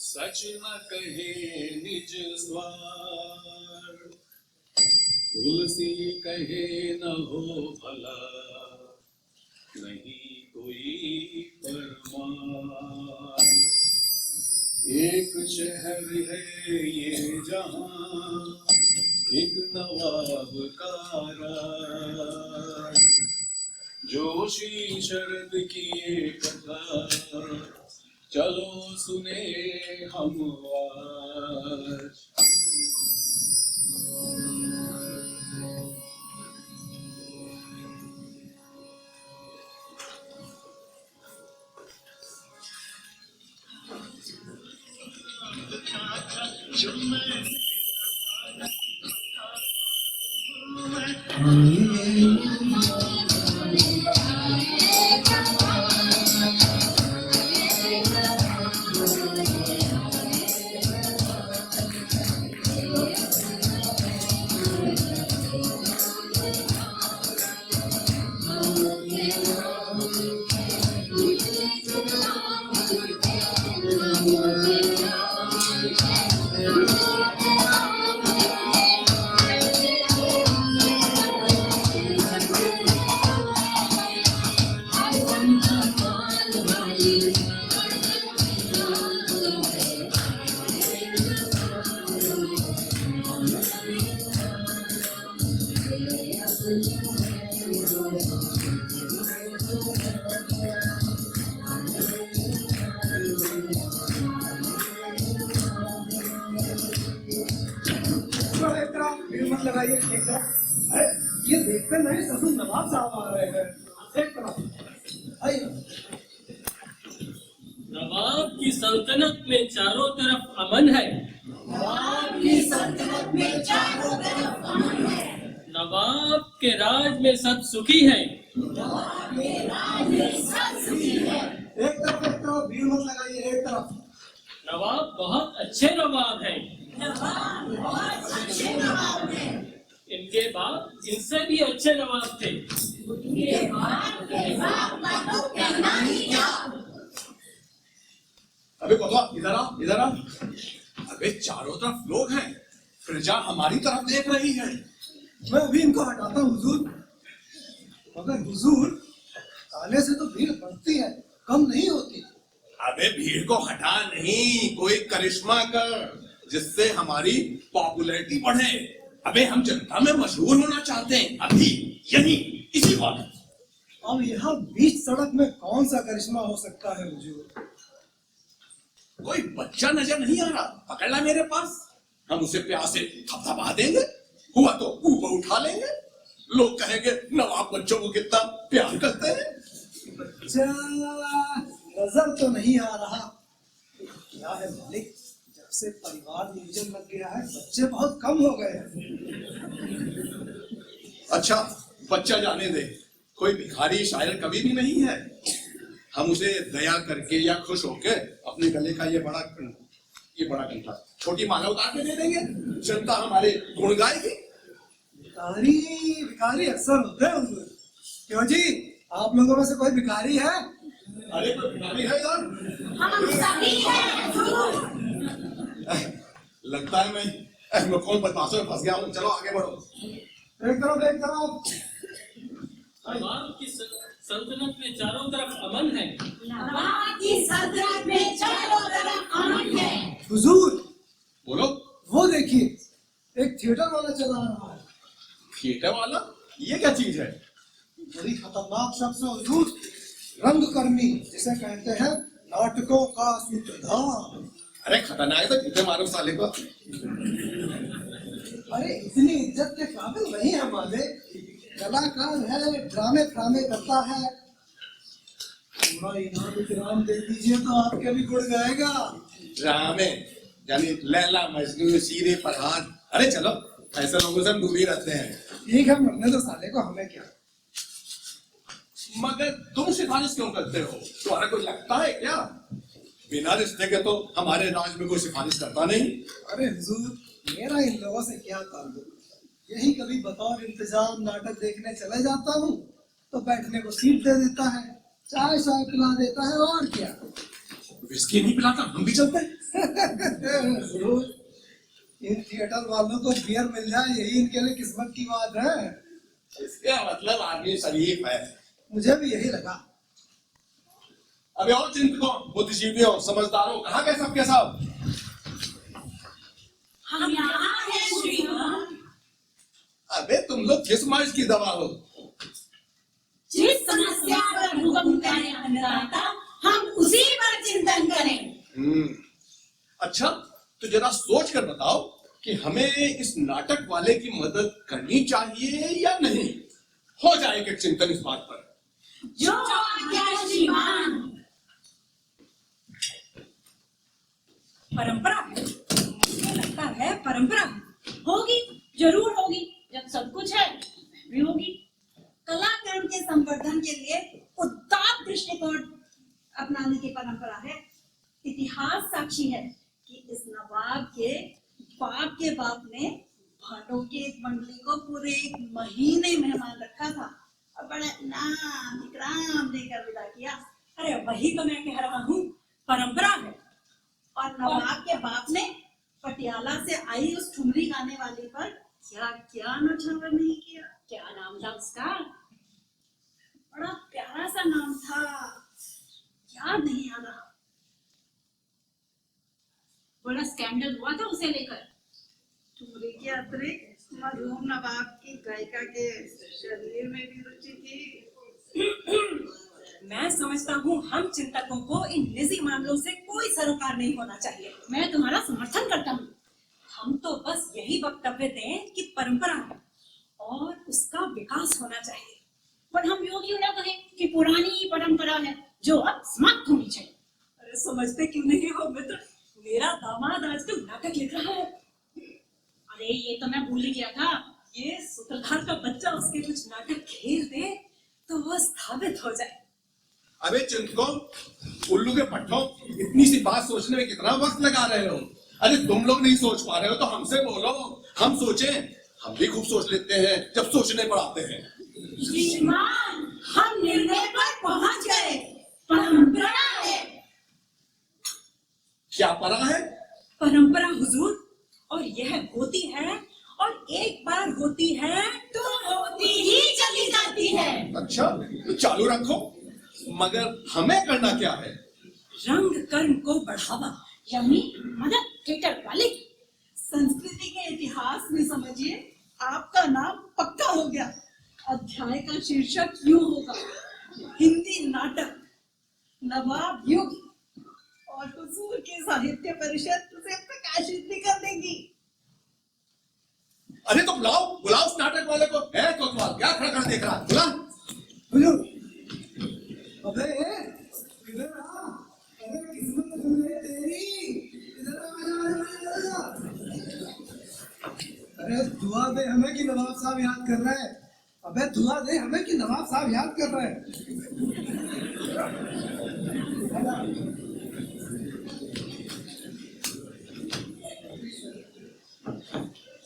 सच न कहे निज स्वार, तुलसी कहे न हो भला, नहीं कोई परमार। एक शहर है ये जहां, एक नवाब का राज, जोशी शरद की ये कथा, चलो सुने हम आज। ये देखते नहीं ससुर नवाब साहब आ रहे हैं। एक तरफ नवाब की सल्तनत में चारों तरफ अमन है। नवाब की सल्तनत में चारों तरफ अमन है। नवाब के राज में सब सुखी है। नवाब के राज में सब सुखी है। एक तरफ भीड़ मत लगाइए। एक तरफ नवाब बहुत अच्छे नवाब हैं। नवाब बहुत अच्छे नवाब हैं। इनके बाप इनसे भी अच्छे नवाब थे। उनके बाप का तो कहना ही क्या। अबे कोतवा इधर आ, इधर आ। अबे चारों तरफ लोग हैं, प्रजा हमारी तरफ देख रही है। मैं अभी इनको हटाता हूँ हुजूर। मगर हुजूर, आने से तो भीड़ बढ़ती है, कम नहीं होती। अबे भीड़ को हटा नहीं, कोई करिश्मा कर जिससे हमारी पॉपुलैरिटी बढ़े। अबे हम जनता में मशहूर होना चाहते हैं, अभी यही इसी वक्त। अब यहाँ बीच सड़क में कौन सा करिश्मा हो सकता है हुजूर? कोई बच्चा नजर नहीं आ रहा, पकड़ ला मेरे पास, हम उसे प्यार से थपथपा देंगे, हुआ तो ऊपर उठा लेंगे। लोग कहेंगे नवाब बच्चों को कितना प्यार करते हैं। बच्चा नजर तो नहीं आ रहा। क्या है मालिक, जब से परिवार नियोजन लग गया है बच्चे बहुत कम हो गए हैं। अच्छा बच्चा जाने दे, कोई भिखारी शायर कभी भी नहीं है। हम उसे दया करके या खुश होके अपने गले का ये बड़ा कंठा छोटी माला उतार के दे देंगे, जनता हमारे गुण गाएगी। भिखारी भिखारी अक्सर होते हैं हुजूर। क्यों जी, आप लोगों में से कोई भिखारी है? अरे कोई भिखारी है यार? हम सभी हैं हुजूर। लगता है मैं कौन बदमाशों में फंस गया हूँ। चलो आगे बढ़ो। एक तरफ एक तरफ। नवाब की सल्तनत में चारों तरफ अमन है। नवाब की सल्तनत में चारों तरफ अमन है। हुजूर बोलो। वो देखिए, एक थिएटर वाला चला रहा है। थिएटर वाला? ये क्या चीज है? बड़ी खतरनाक शख्स है हुजूर, रंगकर्मी, जिसे कहते हैं नाटकों का सूत्रधार। अरे खतरनाक है तो जूते मारो साले को। अरे इतनी इज्जत के काबिल नहीं है हमारे। कलाकार है, ड्रामे करता है। पूरा इनाम दे दीजिए तो आपके भी गुड़ गाएगा। ड्रामे यानी लैला मजनू, शीरे फरहाद। अरे चलो, ऐसे लोगों से हम दूर ही रहते हैं। ठीक है, मरने दो साले को, हमें क्या। मगर तुम सिफारिश क्यों करते हो? तुम्हारा कोई लगता है क्या? बिना रिश्ते के तो हमारे राज में कोई सिफारिश करता नहीं। अरे हुजूर, मेरा इन लोगों से क्या ताल्लुक। यही कभी बतौर इंतजाम नाटक देखने चले जाता हूँ तो बैठने को सीट दे देता है, चाय पिला देता है, और क्या। विस्की नहीं पिलाता, हम भी चलते हैं। जरूर, इन थिएटर वालों को बियर मिल जाए यही इनके लिए किस्मत की बात है। इसका मतलब आदमी शरीफ है। मुझे भी यही लगा। अबे और चिंतकों, बुद्धिजीवियों, समझदारों, कहाँ गए सबके सब? हम यहाँ हैं श्रीमान। अबे तुम लोग किस मर्ज की दवा हो? जिस समस्या पर हुक्म करें अन्नदाता, हम उसी पर चिंतन करें। अच्छा, तो जरा सोच कर बताओ कि हमें इस नाटक वाले की मदद करनी चाहिए या नहीं? हो जाए कि चिंतन इस बात पर। जो आज्ञा श्रीमान। परंपरा है, मुझे लगता है परंपरा होगी, जरूर होगी। जब सब कुछ है भी होगी। कलाकर्म के संवर्धन के लिए उदात्त दृष्टिकोण अपनाने की परंपरा है। इतिहास साक्षी है कि इस नवाब के बाप ने भाटों की एक मंडली को पूरे 1 महीने मेहमान रखा था और बड़ा इनाम इकराम देकर विदा किया। अरे वही तो मैं कह रहा हूँ, परंपरा है। और नवाब के बाप ने पटियाला से आई उस ठुमरी गाने वाली पर क्या क्या नौछावर नहीं किया। क्या नाम था उसका? बड़ा प्यारा सा नाम था, याद नहीं आ रहा। बड़ा स्कैंडल हुआ था उसे लेकर। ठुमरी के अतिरिक्त मरहूम नवाब की गायिका के शरीर में भी रुचि थी। मैं समझता हूँ हम चिंतकों को इन निजी मामलों से कोई सरोकार नहीं होना चाहिए। मैं तुम्हारा समर्थन करता हूँ। हम तो बस यही वक्तव्य दें कि परंपरा है और उसका विकास होना चाहिए। पर हम यूं क्यों ना कहें कि पुरानी परंपरा है जो अब समाप्त होनी चाहिए। अरे समझते क्यों नहीं हो मित्र, मेरा दामाद आजकल नाटक लिख रहा है। अरे ये तो मैं भूल ही गया था। ये सूत्रधार का बच्चा उसके कुछ नाटक खेल दे तो वो स्थापित हो जाए। अबे चिंतकों, उल्लू के पट्टों, इतनी सी बात सोचने में कितना वक्त लगा रहे हो? अरे तुम लोग नहीं सोच पा रहे हो तो हमसे बोलो, हम सोचें। हम भी खूब सोच लेते हैं जब सोचने पर आते हैं। श्रीमान, हम निर्णय पर पहुंच गए। परंपरा है। क्या परा है? परंपरा हुजूर, और यह होती है और एक बार होती है तो होती ही चली जाती है। अच्छा, तो चालू रखो, मगर हमें करना क्या है? रंग कर्म को बढ़ावा। यमी मदद थिएटर वाले की संस्कृति के इतिहास में समझिए आपका नाम पक्का हो गया। अध्याय का शीर्षक यूं होगा, हिंदी नाटक नवाब युग, और हुजूर की साहित्य परिषद उसे प्रकाशित भी कर देगी। अरे तो बुलाओ उस नाटक वाले को। है कोतवाल, क्या खड़ा खड़ा देख रहा है? बुला। हुजूर, अबे इधर आ। अरे किस्मत खुल गई तेरी, इधर आ। अरे दुआ दे हमें कि नवाब साहब याद कर रहे हैं। अबे दुआ दे हमें कि नवाब साहब याद कर रहे हैं।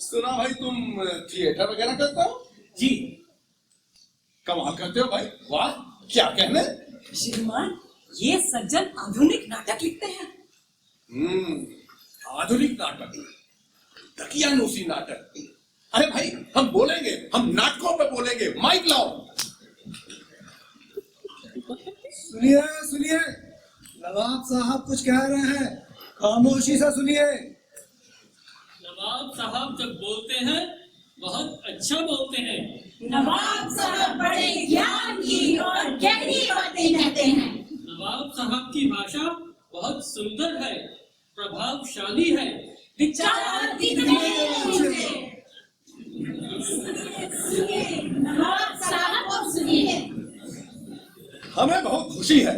सुना भाई, तुम थिएटर वगैरह करते हो? जी, कमाल करते हो भाई, वाह, क्या कहने। श्रीमान, ये सज्जन आधुनिक नाटक लिखते हैं। आधुनिक नाटक, दकियानूसी नाटक। अरे भाई, हम बोलेंगे, हम नाटकों पे बोलेंगे। माइक लाओ। सुनिए सुनिए, नवाब साहब कुछ कह रहे हैं, खामोशी से सुनिए। नवाब साहब जब बोलते हैं बहुत अच्छा बोलते हैं। नवाब साहब बड़े ज्ञान की और गहरी बातें कहते हैं। नवाब साहब की भाषा बहुत सुंदर है, प्रभावशाली है। विचार कितने ऊंचे। सुनिए, नवाब साहब को सुनिए। हमें बहुत खुशी है,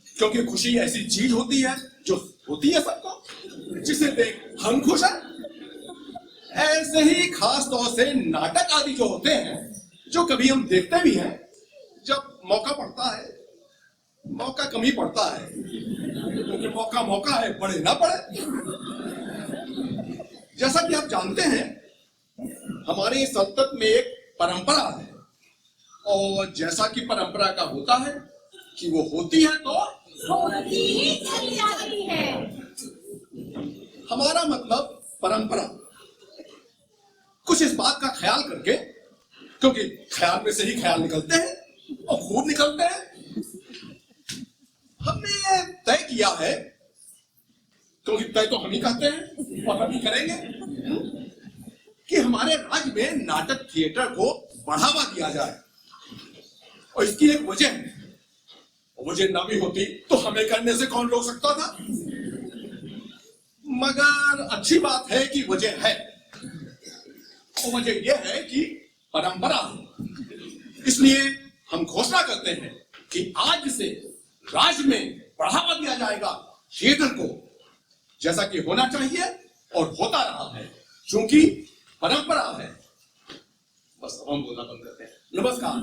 क्योंकि खुशी ऐसी चीज होती है जो होती है सबको, जिसे देख हम खुश हैं। ऐसे ही खास तौर से नाटक आदि जो होते हैं, जो कभी हम देखते भी हैं, जब मौका पड़ता है, मौका कम ही पड़ता है, क्योंकि मौका है, पड़े ना पड़े। जैसा कि आप जानते हैं, हमारी सल्तनत में एक परंपरा है, और जैसा कि परंपरा का होता है कि वो होती है तो होती ही चली जाती ख्याल में से ही ख्याल निकलते हैं और खूब निकलते हैं। हमने तय किया है, क्योंकि तय तो हम ही कहते हैं और हम ही करेंगे, कि हमारे राज्य में नाटक थिएटर को बढ़ावा दिया जाए। और इसकी एक वजह है, वजह ना भी होती तो हमें करने से कौन रोक सकता था। मगर अच्छी बात है कि वजह है। वो वजह यह है कि परंपरा है। इसलिए हम घोषणा करते हैं कि आज से राज्य में बढ़ावा दिया जाएगा थिएटर को, जैसा कि होना चाहिए और होता रहा है, क्योंकि परंपरा है। बस हम बोलना बंद करते हैं। नमस्कार।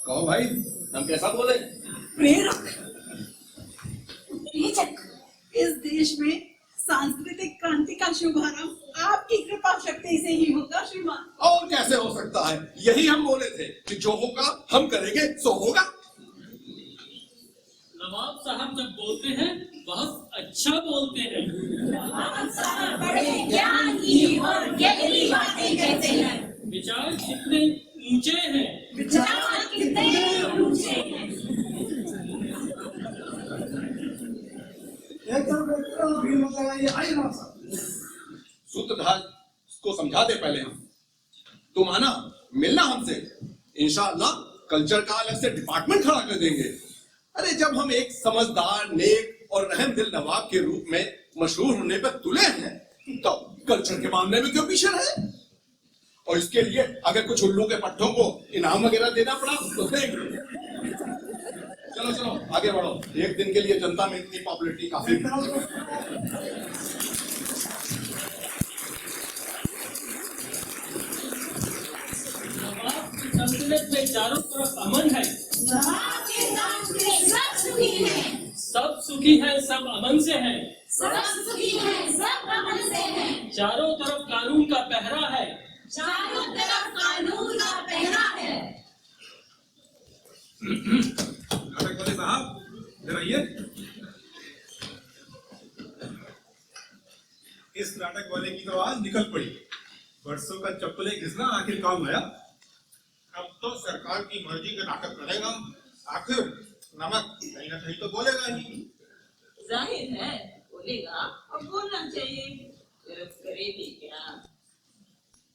कहो भाई, हम कैसा बोले? प्रेरक, उत्तेजक। इस देश में सांस्कृतिक क्रांति का शुभारंभ आपकी कृपा शक्ति से ही होगा श्रीमान। और कैसे हो सकता है? यही हम बोले थे कि जो होगा हम करेंगे, सो होगा। नवाब साहब जब बोलते हैं बहुत अच्छा बोलते हैं। बड़े ज्ञान की और गहरी बातें कहते हैं। विचार कितने ऊंचे हैं। विचार कितने ऊंचे हैं। एकदम भीड़ मत लगाइए। आइए नवाब साहब। सूत्रधार को समझा दे पहले हम। तुम आना, मिलना हमसे। इंशाअल्लाह कल्चर का अलग से डिपार्टमेंट खड़ा कर देंगे। अरे जब हम एक समझदार, नेक और रहम दिल नवाब के रूप में मशहूर होने पर तुले हैं, तो कल्चर के मामले में क्यों पीछे रहे? और इसके लिए अगर कुछ उल्लू के पट्टों को इनाम वगैरह देना पड़ा तो देंगे। चलो चलो आगे बढ़ो। एक दिन के लिए जनता में इतनी पॉपुलैरिटी काफी है। नवाब की सल्तनत में चारों तरफ अमन है। नवाब के साथ में सब सुखी हैं। सब सुखी है, सब अमन से है। सब सुखी हैं, सब अमन से हैं। चारों तरफ कानून का पहरा है। चारों तरफ कानून का पहरा है। नाटक वाले साहब इधर आइए। इस नाटक वाले की तो आज निकल पड़ी। बरसों का चप्पले घिसना आखिर काम आया। अब तो सरकार की मर्जी का नाटक करेगा। आखिर नमक कहीं ना कहीं तो बोलेगा ही। जाहिर है बोलेगा और बोलना चाहिए, करे भी क्या।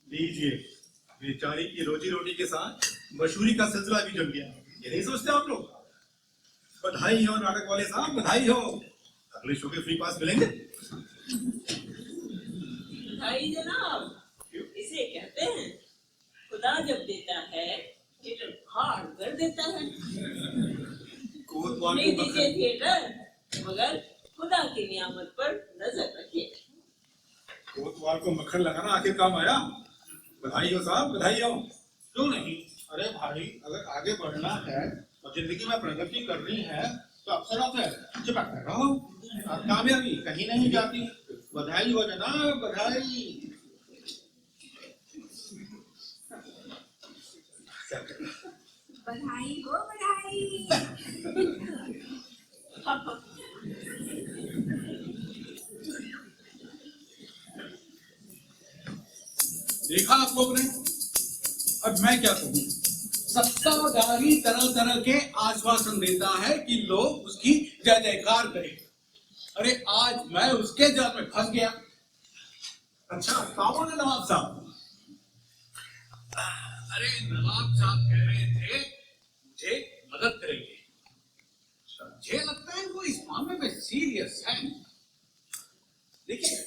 लीजिए, बेचारी की रोजी रोटी के साथ मशहूरी का सिलसिला भी जम गया। ये नहीं सोचते आप लोग? बधाई हो नाटक वाले साहब, बधाई हो। अगले शो के फ्री पास मिलेंगे। भाई जनाब, इसे कहते हैं खुदा जब देता है थिएटर फाड़ कर देता है। कोतवाल नहीं को दीजिए मक्खन, थिएटर, मगर खुदा की नियामत पर नजर रखिए। कोतवाल को मक्खन लगाना आखिर काम आया। बधाई हो साहब, बधाई हो। क्यों नहीं? अरे भाई, अगर आगे बढ़ना है और जिंदगी में प्रगति करनी है तो अक्सरों से चिपकते रहो। और कामयाबी कहीं नहीं जाती। बधाई हो जनाब, बधाई। बधाई हो, बधाई। देखा आप लोग ने? अब मैं क्या कहूं? सत्ताधारी तरह तरह के आश्वासन देता है कि लोग उसकी जय जयकार करें। अरे आज मैं उसके जाल में फंस गया। अच्छा कौन है नवाब साहब? अरे नवाब साहब कह रहे थे मुझे मदद करेंगे। मुझे लगता है वो इस मामले में सीरियस है। देखिए,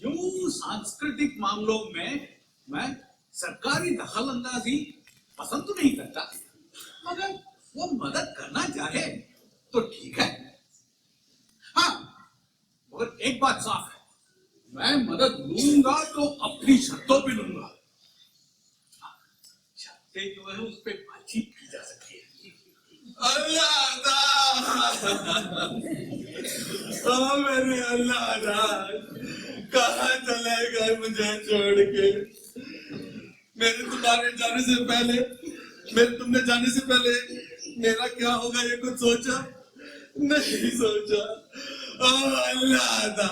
यूं सांस्कृतिक मामलों में मैं सरकारी दखल अंदाजी पसंद तो नहीं करता, मगर वो मदद करना चाहे तो ठीक है। हाँ, मगर एक बात साफ है, मैं मदद लूंगा तो अपनी शर्तों पे लूंगा। शर्तें जो है उस पर बातचीत की जा सकती है। अल्लाह मेरे अल्लाह, कहाँ चले गए मुझे छोड़ के? तुमने जाने से पहले मेरा क्या होगा ये कुछ सोचा? नहीं सोचा। ओ अल्लाह दा।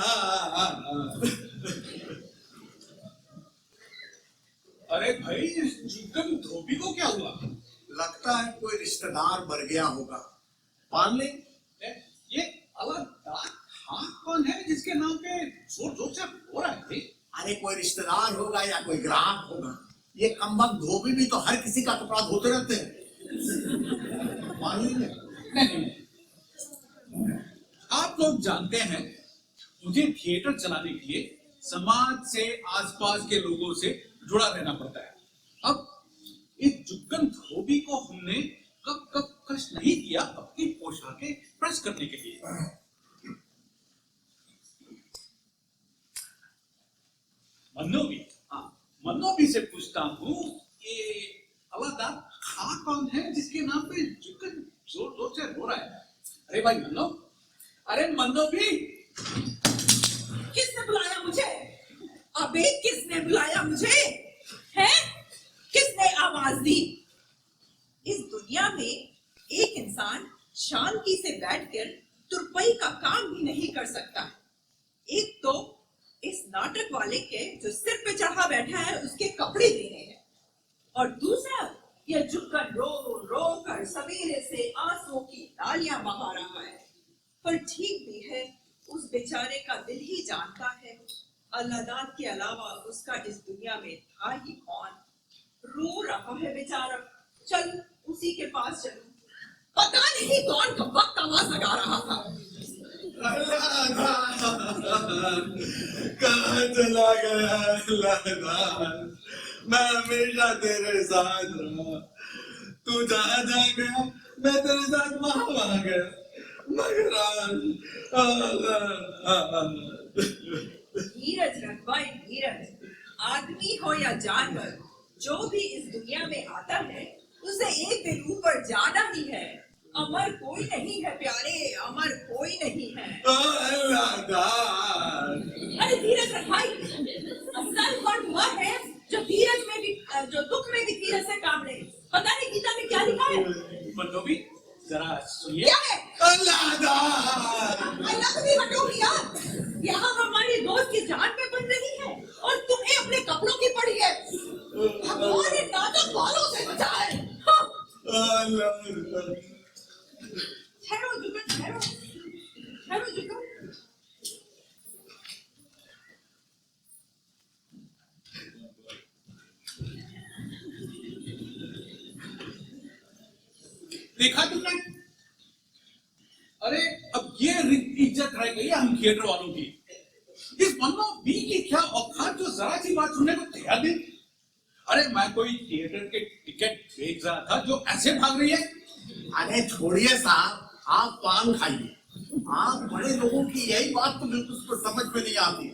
अरे भाई, जुगन धोबी को क्या हुआ? लगता है कोई रिश्तेदार मर गया होगा। पाल ले। ये अलादार खान कौन है जिसके नाम पे जोर जोर से रो रहा है? अरे कोई रिश्तेदार होगा या कोई ग्राहक होगा। ये कमबख्त धोबी भी तो हर किसी का कपड़ा धोते रहते हैं। मालूम है? नहीं, आप लोग जानते हैं मुझे थिएटर चलाने के लिए समाज से, आसपास के लोगों से जुड़ा रहना पड़ता है। अब इस जुगन धोबी को हमने कब कब कष्ट नहीं किया अपनी पोशाकें प्रेस करने के लिए। मन्नोबी से पूछता हूँ, ये अलादार खां कौन है जिसके नाम पे जुगन जोर जोर से रो रहा है? अरे भाई मन्नो, अरे मन्नोबी, किसने बुलाया मुझे? अबे किसने बुलाया मुझे? है? किसने आवाज दी? इस दुनिया में एक इंसान शांति से बैठकर तुरपई का काम भी नहीं कर सकता। एक तो इस नाटक वाले के जो सिर पे चढ़ा बैठा है उसके कपड़े देने हैं, और दूसरा यह जुगन रो रो कर सवेरे से आंसुओं की डालियां बहा रहा है। पर ठीक भी है, उस बेचारे का दिल ही जानता है अल्लाह के अलावा उसका इस दुनिया में था ही कौन। रो रहा है बेचारा, चल उसी के पास चलूं। पता नहीं कौन कब वक्त आवाज लगा रहा था। कहाँ चला गया अल्लाह? मैं हमेशा तेरे साथ रहा। तू जहाँ जहाँ गया मैं तेरे साथ वहाँ गया, मगर धीरज रख भाई, धीरज। आदमी हो या जानवर, जो भी इस दुनिया में आता है उसे एक दिन ऊपर जाना ही है। अमर कोई नहीं है प्यारे, अमर कोई नहीं है। अरे धीरज रख भाई, अफजल कौन हुआ है जो धीरज में भी, जो दुख में भी धीरज से काम ले। पता नहीं गीता में क्या लिखा है? मन्नोबी, जरा सुनिए। क्या है? अल्लाह भी हटोगी यार। यहाँ हमारी दोस्त की जान पे बन रही है और तुम्हें अपने कपड़ों की पड़ी है। भगवान इन नाटक वालों से बचाए। ठहरो जुगन, ठहरो, ठहरो जुगन। देखा तुमने? अरे अब ये इज्जत रह गई है हम थिएटर वालों की। इस मन्नोबी की क्या औकात जो जरा सी बात सुनने को तैयार नहीं। अरे मैं कोई थिएटर के टिकट बेच रहा था जो ऐसे भाग रही है। अरे छोड़िए साहब, आप पान खाइए। आप बड़े लोगों की यही बात तो बिल्कुल उसको समझ में नहीं आती।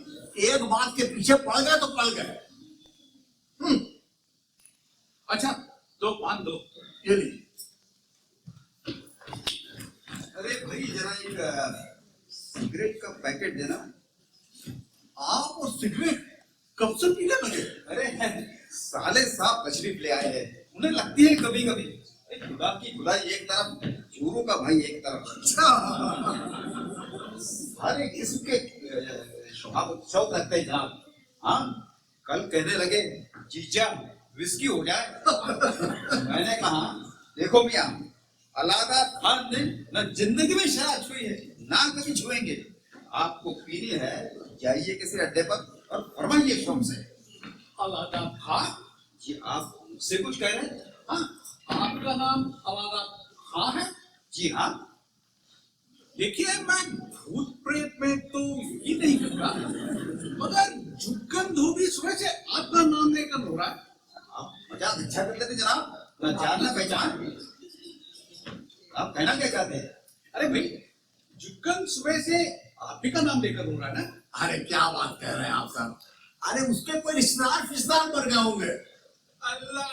एक बात के पीछे पड़ गए तो पड़ गए। अच्छा तो पान दो। ये लीजिए। अरे भाई जरा एक सिगरेट का पैकेट देना। आप और सिगरेट कब से पीने लगे? अरे साले साहब तशरीफ ले आए हैं, उन्हें लगती है कभी कभी। खुदा की खुदाई एक तरफ, चूरू का भाई एक तरफ। सारे किस्म के शौक लगते हैं जनाब। हाँ, कल कहने लगे जीजा विस्की हो जाए। मैंने कहा देखो मियां, अलादार खान ने न जिंदगी में शराब छुई है ना कभी छुएंगे। आपको पीनी है जाइए किसी अड्डे पर और फरमाइए शौक से। अलादार खान जी आप मुझसे कुछ कह रहे हैं? हाँ, आपका नाम अलादार खान है? जी हाँ। देखिए मैं भूत प्रेत में तो ये नहीं कहूँगा, मगर जुगन धोबी सुबह से आपका नाम लेकर हो रहा है। आप मजाक अच्छा कर लेते जनाब, ना जान ना पहचान। आप कहना क्या चाहते हैं? अरे भाई, जुगन सुबह से आप ही का नाम लेकर हो रहा है ना। अरे क्या बात कह रहे हैं आप साहब? अरे उसके कोई रिश्तेदार मर गए होंगे। अल्लाह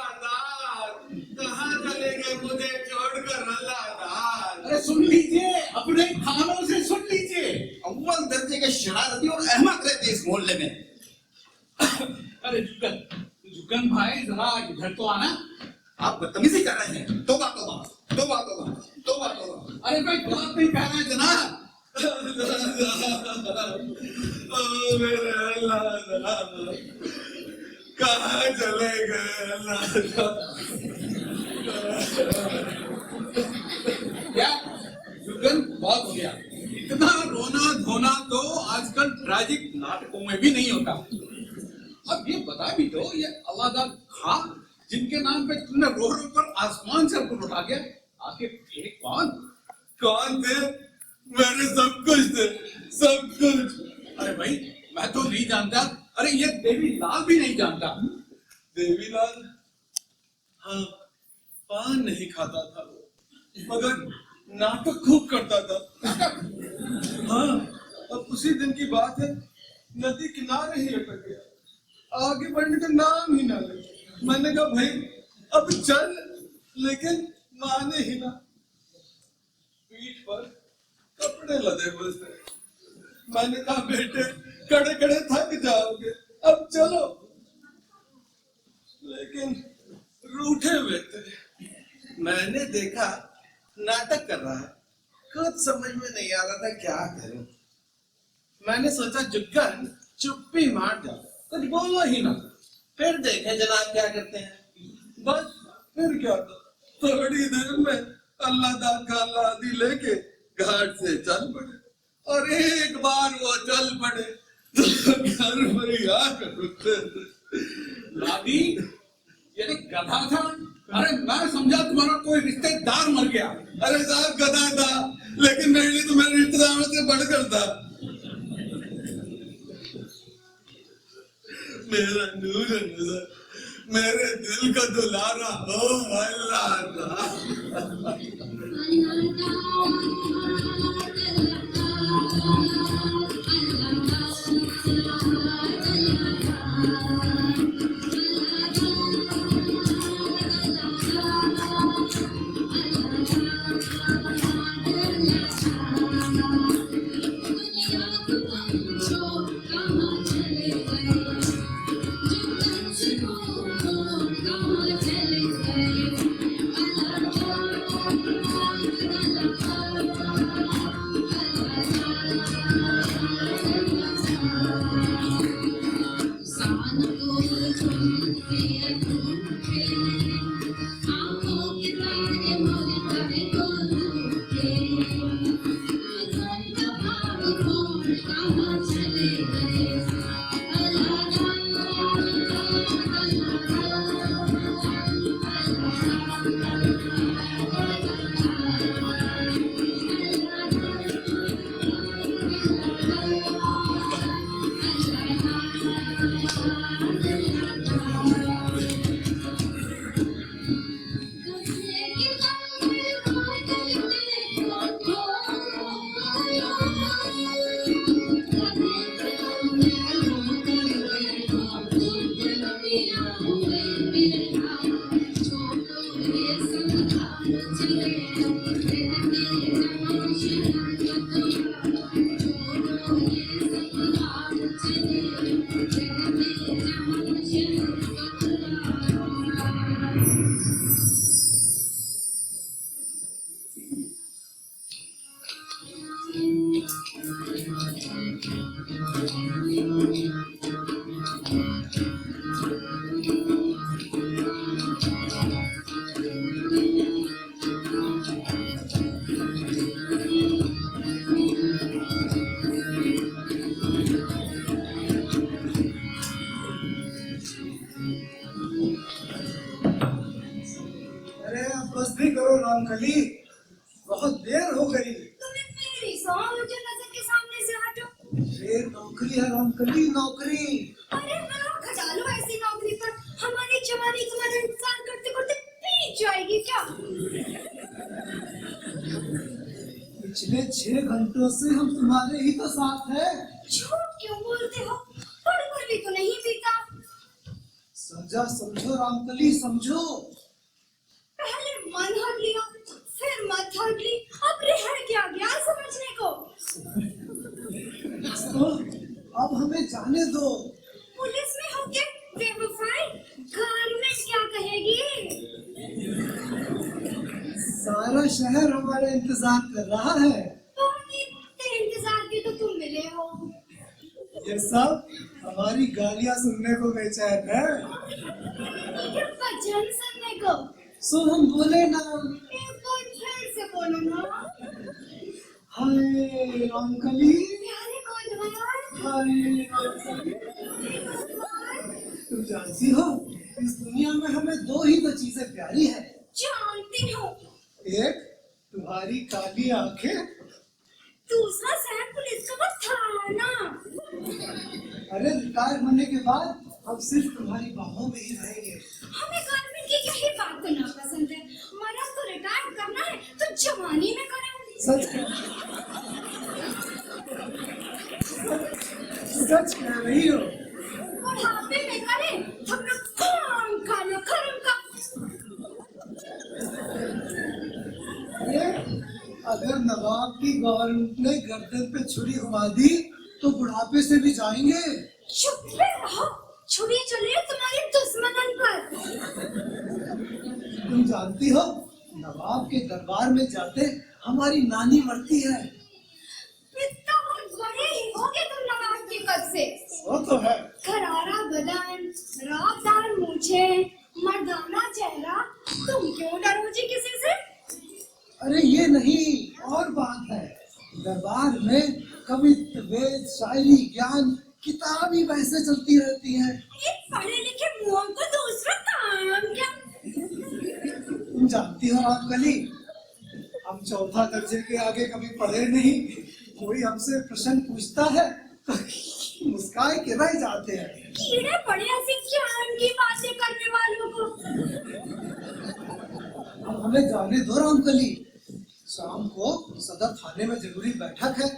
कहाँ चले गए मुझे छोड़कर? अल्लाह अरे सुन लीजिए, अपने खानों से सुन लीजिए। अव्वल दर्जे के शरारती और अहमक रहते इस मोहल्ले में। अरे जुगन भाई जरा इधर तो आना। आप बदतमीजी कर रहे हैं। तौबा तौबा तौबा तौबा तौबा तौबा। अरे भाई बात नहीं कह रहा है जनाब। ओ मेरे अल्लाह, कहाँ चले गए अल्लाह। क्या युगन बहुत हो गया। इतना रोना धोना तो आजकल ट्रैजिक नाटकों में भी नहीं होता। अब ये बता भी दो, ये अलादा खां जिनके नाम पे तुमने रो रो पर आसमान से ऊपर उठा गया, आखिर थे कौन? कौन थे? मेरे सब कुछ थे, सब कुछ। अरे भाई मैं तो नहीं जानता। अरे ये देवीलाल भी नहीं जानता। देवीलाल? हाँ, पान नहीं खाता था वो, मगर नाटक खूब करता था। हाँ, अब उसी दिन की बात है, नदी किनारे ही लटक गया, आगे बढ़ने का नाम ही ना ले। मैंने कहा भाई अब चल, लेकिन माने ही ना। पीठ पर कपड़े लदे हुए थे। मैंने कहा बेटे खड़े खड़े थक जाओगे, अब चलो। लेकिन रूठे हुए थे। मैंने देखा नाटक कर रहा है, कुछ समझ में नहीं आ रहा था क्या करूं। मैंने सोचा जुग्गन चुप्पी मार जाओ, कुछ बोलो ही ना, फिर देखे जनाब क्या करते हैं। बस फिर क्या था, थोड़ी देर में अल्लाह का लादी लेके घाट से चल पड़े, और एक बार वो चल पड़े तो घर में आकर रुकते थे। लादी यानी गधा था? अरे मैं समझा तुम्हारा कोई रिश्तेदार मर गया। अरे साहब गधा था, लेकिन मेरे लिए तो मेरे रिश्तेदारों से बढ़कर था। मेरा नूर नजर, मेरे दिल का दुलारा, ओ अल्लाह। रामकली, बहुत देर हो गई। तुम्हें मेरी सौ मुझे नजर के सामने से हटो। ये नौकरी है रामकली, नौकरी। अरे हाँ, खजा लो ऐसी नौकरी पर हमारी जवानी तुम्हारा इंतजार करते करते बीत जाएगी क्या? पिछले 6 घंटों से हम तुम्हारे ही तो साथ हैं। झूठ क्यों बोलते हो? पढ़ भी तो नहीं पीता। सजा समझो रामकली, समझो। पहले मन हट लिया, फिर मत हट ली, अब रह क्या गया समझने को? तो अब हमें जाने दो। पुलिस में होके बेवफाई, गवर्नमेंट क्या कहेगी? सारा शहर हमारा इंतजार कर रहा है। तेरे इंतजार के तो तुम मिले हो। ये सब हमारी गालियां सुनने को बेचैन है। भजन सुनने को। सो हम बोले ना, एक बार फिर से बोलो ना। हाय रामकली, प्यारे कोतवाल, हाय रामकली। तुम जानती हो इस दुनिया में हमें दो ही तो चीजें प्यारी है। जानती हूँ। एक तुम्हारी काली आंखें, दूसरा सैन पुलिस का वो थाना। अरे रिटायर होने के बाद हम सिर्फ तुम्हारी बाहों में ही रहेंगे। हमें गवर्नमेंट की यही बात तो नापसंद है। मरा तो रिटायर करना है तो जवानी में करें। सच कह रही हो। बुढ़ापे में करें हम लोग काम खाना खरम का। अगर नवाब की गवर्नमेंट ने गर्दन पे छुरी घुमा दी तो बुढ़ापे से भी जाएंगे। चुप रहो, छुरी चले तुम्हारे दुश्मनन पर। तुम जानती हो नवाब के दरबार में जाते हमारी नानी मरती है। इतना बड़े ही होगे तुम नवाब के कद से। वो तो है। करारा बदन, रागदार मूछे, मर्दाना चेहरा, तुम क्यों डरो जी किसी से? अरे ये नहीं, और बात है। दरबार में कवित्व, वेद, शायरी, ज्ञान, किताबी बहसें चलती रहती हैं। ये पढ़े लिखे मुंह को दूसरा काम क्या? तुम जानती हो रामकली, हम चौथा दर्जे के आगे कभी पढ़े नहीं। कोई हमसे प्रश्न पूछता है तो मुस्काए के रह जाते हैं। कीड़े पड़े ऐसे ज्ञान की बातें करने वालों को। अब हमें जाने दो रामकली। शाम को सदर थाने में जरूरी बैठक है।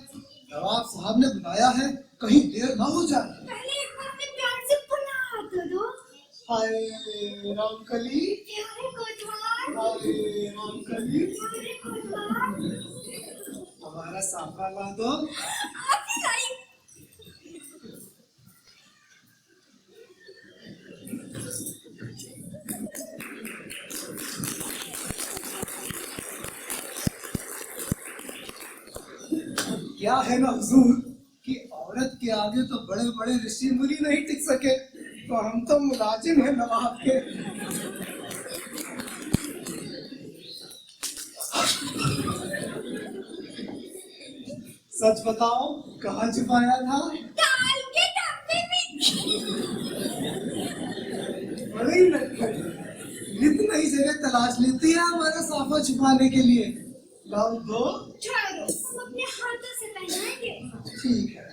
नवाब साहब ने बुलाया है, कहीं देर ना हो जाए। पहले एक बार अपने प्यार से बुला तो दो। हाय रामकली, प्यारे कोतवाल, हाय रामकली, प्यारे कोतवाल, हमारा साफा ला दो। आती आई। क्या है ना हुजूर कि औरत के आगे तो बड़े बड़े ऋषि मुनि नहीं टिक सके, तो हम तो मुलाजिम हैं नवाब के। सच बताओ कहाँ छुपाया था? दाल के डब्बे में। बड़ी नटखट, इतनी ही जगह तलाश लेती है हमारा साफा छुपाने के लिए। लाओ दो। ठहरो, हम अपने हाथों से पहनाएंगे। ठीक है।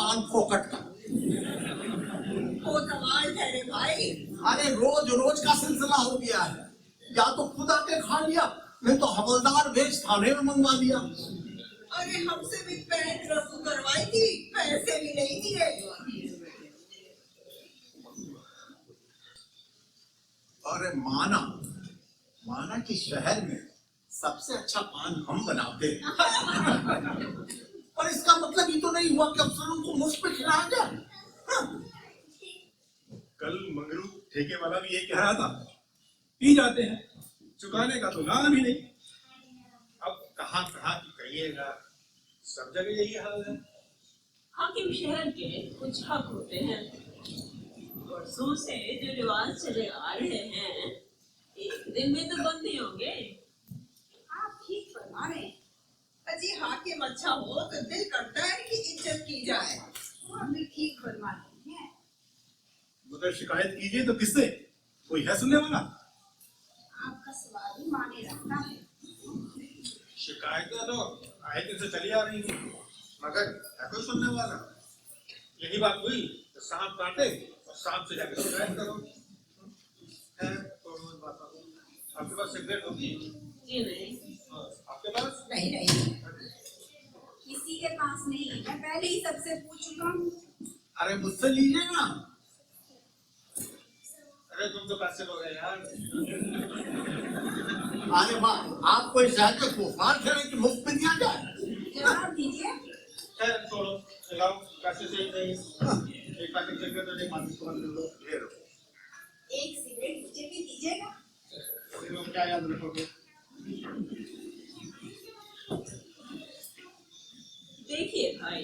पान फोकट का। वो कमाल है रे भाई। अरे रोज रोज का सिलसिला हो गया है, या तो खुद आके खा लिया, नहीं तो हवलदार भेज थाने में मंगवा दिया। अरे हमसे भी पैंट रफू करवाई थी, पैसे भी नहीं दिए। अरे माना कि शहर में सबसे अच्छा पान हम बनाते हैं, पर इसका मतलब ये तो नहीं हुआ कि अफसरों को मुफ्त में खिलाया जाए। हाँ। कल मंगरू ठेके वाला भी ये कह रहा था, पी जाते हैं, चुकाने का तो नाम ही नहीं। अब कहाँ की कहिएगा, सब जगह यही हाल है। हाकिम शहर के कुछ हक होते हैं, वर्षों से जो रिवाज चले आ रहे हैं, एक दिन में तो बंद ही होंगे। आप ठीक फरमा रहे हैं। अजी हाकिम अच्छा हो तो दिल करता है कि इज्जत की जाए। आप भी ठीक फरमा रहे हैं। मगर शिकायत कीजिए तो किससे, कोई है सुनने वाला? आपका सवाल ही माने रखता है। शिकायतें तो आए दिन से चली आ रही हैं, मगर है कोई सुनने वाला? यही बात हुई तो सांप काटे और सांप से जाकर शिकायत करो। है तो आपके पास सिगरेट होगी? जी नहीं। आपके पास? नहीं किसी के पास नहीं, मैं पहले ही सबसे पूछ चुका हूँ। अरे मुझसे लीजिए ना। अरे तुम तो पैसे लोगे यार। अरे वाह, आप कोई शहर के तूफान करें कि मुफ्त में दिया जाए? जवाब दीजिए। छोड़ो, लाओ, पैसे चाहिए नहीं। एक पैकेट सिगरेट और एक माचिस को दे दो। एक सिगरेट मुझे भी दीजिएगा। फिर लोग क्या याद रखोगे? देखिए भाई,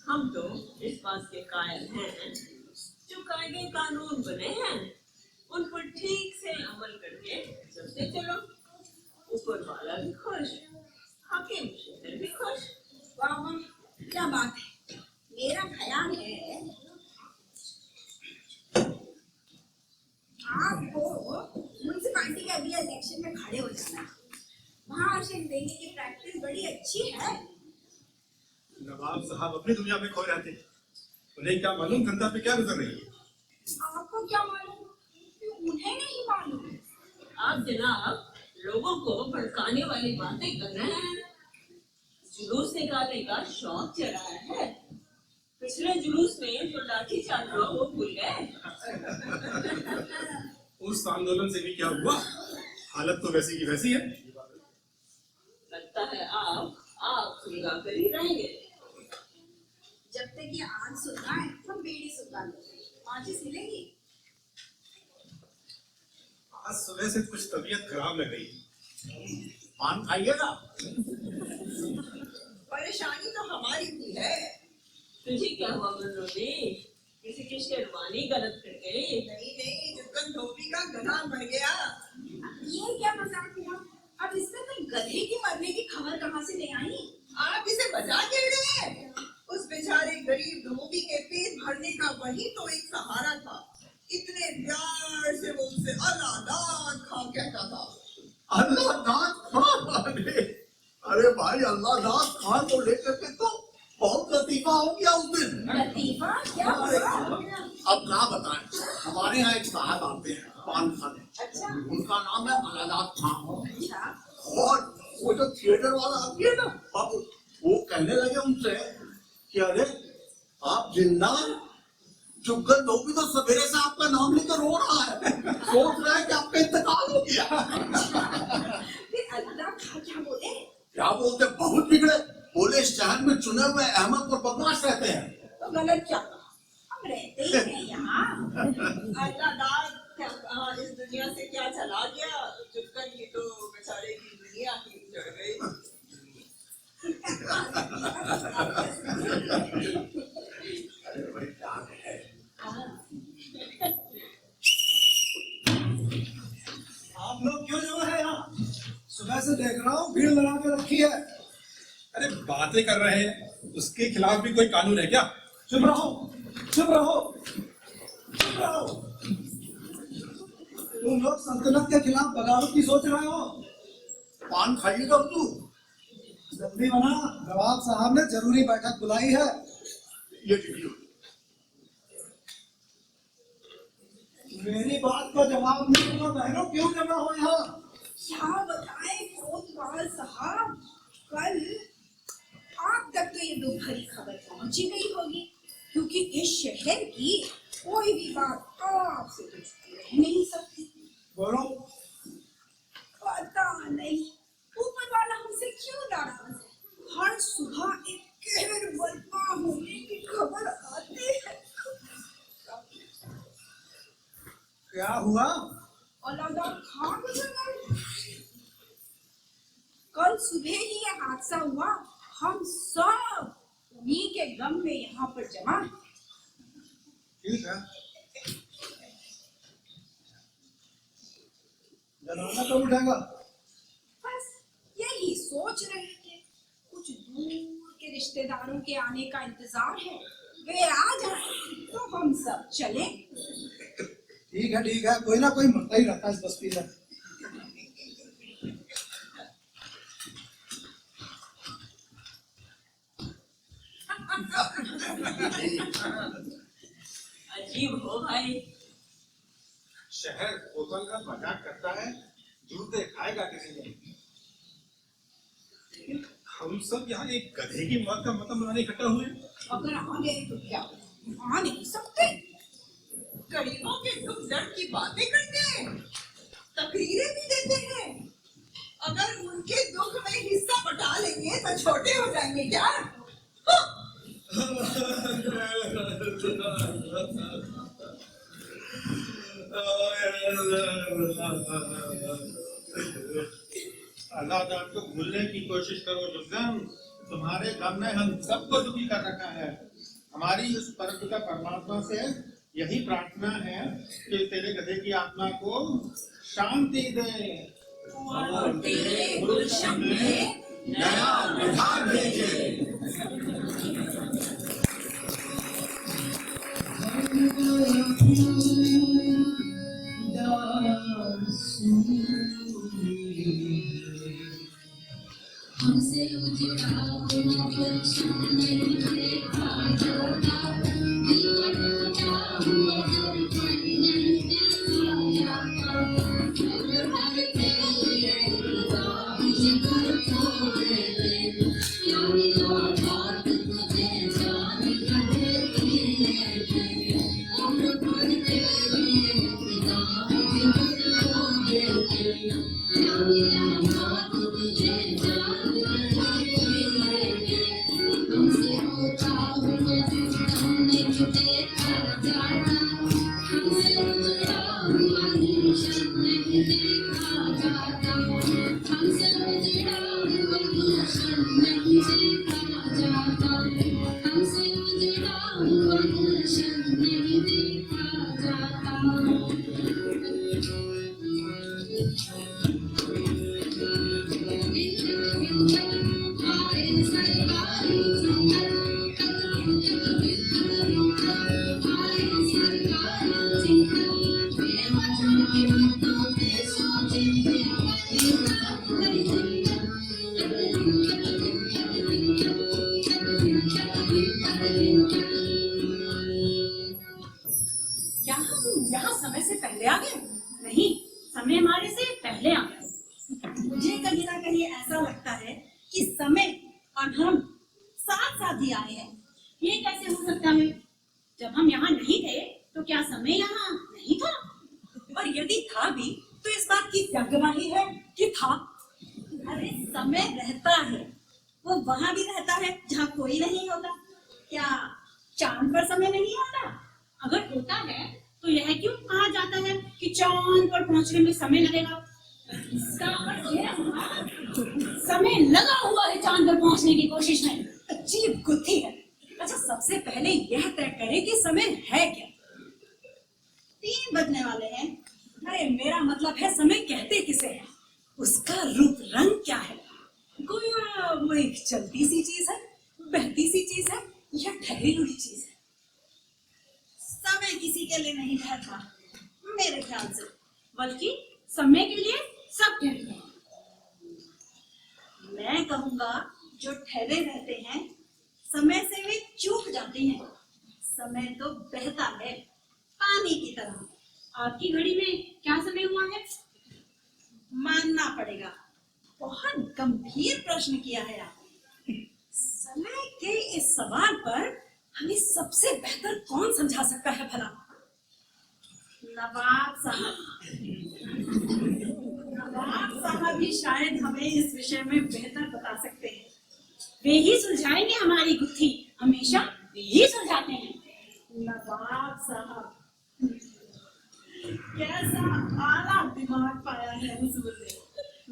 हम तो इस बात के कायल हैं, जो कायदे कानून बने हैं उन पर ठीक से अमल करके चलते चलो। ऊपर वाला भी खुश, हाकिम शहर भी खुश। वाह वाह, क्या बात है। मेरा ख्याल है आपको म्युनिसिपैलिटी के अगले इलेक्शन में खड़े हो जाना। भाषण देने की प्रैक्टिस बड़ी अच्छी है। नवाब साहब अपनी दुनिया में खो रहते हैं, उन्हें क्या मालूम जनता पे क्या गुजर रही है। आपको क्या मालूम? उन्हें नहीं मालूम। आप जनाब लोगों को भड़काने वाली बातें कर रहे हैं। जुलूस निकालने का शौक चढ़ा है। पिछले जुलूस में जो लाठी चार्ज हुआ वो भूल गए। उस आंदोलन से भी क्या हुआ, हालत तो वैसी की वैसी है। लगता है आप सुलगा कर ही रहेंगे। जब तक ये आग सुलगा है हम बीड़ी सुलगा लेंगे। माचिस मिलेगी? आज सुबह से कुछ तबीयत खराब लग रही। पान खाइएगा। परेशानी तो हमारी भी है। तुझे क्या हुआ मनोनी, किसी की शेरवानी गलत कर गई? नहीं, जुगन धोबी का गधा मर गया। ये क्या मजाक हुआ? अब इसमें कोई गधे की मरने की खबर कहाँ से ले आई? आप इसे बचा के रहे। उस बेचारे गरीब धोबी के पेट भरने का वही तो एक सहारा था। इतने प्यार से वो उसे अल्लाह दाद खा कहता था। अल्लाह दाद खान? अरे भाई, अल्लाह दाद खान को लेकर के तो बहुत लतीफा हो गया उस दिन। लतीफा क्या हुआ? अब क्या बताएं, हमारे यहाँ एक साहब आते हैं पान खाने। अच्छा। उनका नाम है अलादात खान। अच्छा। और वो जो थिएटर वाला आती है ना, अब वो कहने लगे उनसे कि अरे आप जिन्ना जुगल धोबी तो सवेरे से आपका नाम लेकर रो रहा है, सोच रहा है कि आपका इंतकाल हो गया। फिर अलादात खान क्या बोले? क्या बोलते, बहुत बिगड़े। बोले इस शहर में चुने हुए अहमद और बदमाश रहते हैं। तो गलत क्या कहा? हम रहते ही हैं यहाँ। अल्लाह दाद इस दुनिया से क्या चला गया। जुगन की तो बेचारे की दुनिया ही उजड़ गई। अरे भाई क्या है, आप लोग क्यों जमा है यहाँ? सुबह से देख रहा हूँ भीड़ लगा के रखी है। अरे बातें कर रहे हैं, उसके खिलाफ भी कोई कानून है क्या? चुप रहो, चुप रहो, चुप रहो। तुम लोग सल्तनत के खिलाफ बगावत की सोच रहे हो। पान खाइएगा तू। जल्दी बना, नवाब साहब ने जरूरी बैठक बुलाई है। ये चिट्ठी लो। मेरी बात का जवाब नहीं दूंगा। बहनों क्यों जमा हो यहाँ? क्या बताएं कोतवाल साहब, कल आप तक तो ये दुखभरी खबर पहुंची गई होगी, क्योंकि इस शहर की कोई भी बात आपसे तो छुपी रह नहीं सकती। बोलो। पता नहीं ऊपर वाला हमसे क्यों नाराज है। हर सुबह एक कहर बर्पा होने की खबर आती है। क्या हुआ? औलादा खा गुजर गए। कल सुबह ही ये हादसा हुआ। हम सब उन्हीं के गम में यहाँ पर जमा हैं। ठीक है, जनाना कब उठेगा? बस यही सोच रहे थे, कुछ दूर के रिश्तेदारों के आने का इंतजार है। वे आ जाए तो हम सब चले। ठीक है, कोई ना कोई मरता ही रहता है इस बस्ती में। अजीब हो भाई। शहर बोतल का मजाक करता है, जूते खाएगा किसी ने। हम सब यहाँ एक गधे की मौत का मतलब बनाने इकट्ठा हुए। अगर आ गए तो क्या, आ नहीं सकते। गरीबों के दुख दर्द की बातें करते हैं, तकरीरें भी देते हैं। अगर उनके दुख में हिस्सा बटा लेंगे तो छोटे हो जाएंगे क्या? अल्लाह ताला को भूलने की कोशिश करो जुगन। तुम्हारे गम ने हम सबको दुखी कर रखा है। हमारी उस परमपिता परमात्मा से यही प्रार्थना है कि तेरे गधे की आत्मा को शांति दे और तेरे गुलशन में नया विधान भेजे। हमसे उजड़ा गुलशन नहीं देखा जाता, दिल का टूटा हुआ दर्पण नहीं देखा जाता। हर तेरे निगाह से घर छोड़े थे, यानी बात तुझे जान कर देते थे। उम्र भर तेरे निगाह से घर छोड़े थे, यानी बात तुझे जान हमसे होता हुआ हमने देखा जाता, हमसे उजड़ा हुआ गुलशन नहीं देखा जाता, हमसे उजड़ा हुआ गुलशन नहीं देखा जाता, हमसे उजड़ा हुआ गुलशन नहीं देखा जाता। क्या हम यहाँ समय से पहले आ गए? नहीं, समय हमारे से पहले आ गए। मुझे कहीं ना कहीं ऐसा लगता है कि समय और हम साथ साथ ही आए हैं। ये कैसे हो सकता है? जब हम यहाँ नहीं थे तो क्या समय यहाँ नहीं था? और यदि था भी तो इस बात की क्या गवाही है कि था? अरे समय रहता है, वो वहां भी रहता है जहाँ कोई नहीं होता। क्या चांद पर समय नहीं होता? अगर होता है तो यह क्यों कहा जाता है कि चांद पर पहुंचने में समय लगेगा? इसका अर्थ यह हुआ, समय लगा हुआ है चांद पर पहुंचने की कोशिश में। अजीब गुत्थी है। अच्छा, सबसे पहले यह तय करें कि समय है क्या। 3 बजने वाले हैं। अरे मेरा मतलब है समय कहते किसे हैं, उसका रूप रंग क्या है। गोया वो एक चलती सी चीज है, बहती सी चीज है, या ठहरी हुई चीज है। समय किसी के लिए नहीं ठहरता मेरे ख्याल से, बल्कि समय के लिए सब ठहरते हैं। मैं कहूंगा जो ठहरे रहते हैं समय से वे चूक जाते हैं। समय तो बहता है पानी की तरह। आपकी घड़ी में क्या समय हुआ है? मानना पड़ेगा, बहुत गंभीर प्रश्न किया है आपने। समय के इस सवाल पर हमें सबसे बेहतर कौन समझा सकता है भला? नवाब साहब। नवाब साहब ही शायद हमें इस विषय में बेहतर बता सकते हैं। वे ही सुलझाएंगे हमारी गुत्थी, हमेशा वे ही सुलझाते हैं। नवाब साहब, कैसा आला दिमाग पाया है हुजूर ने।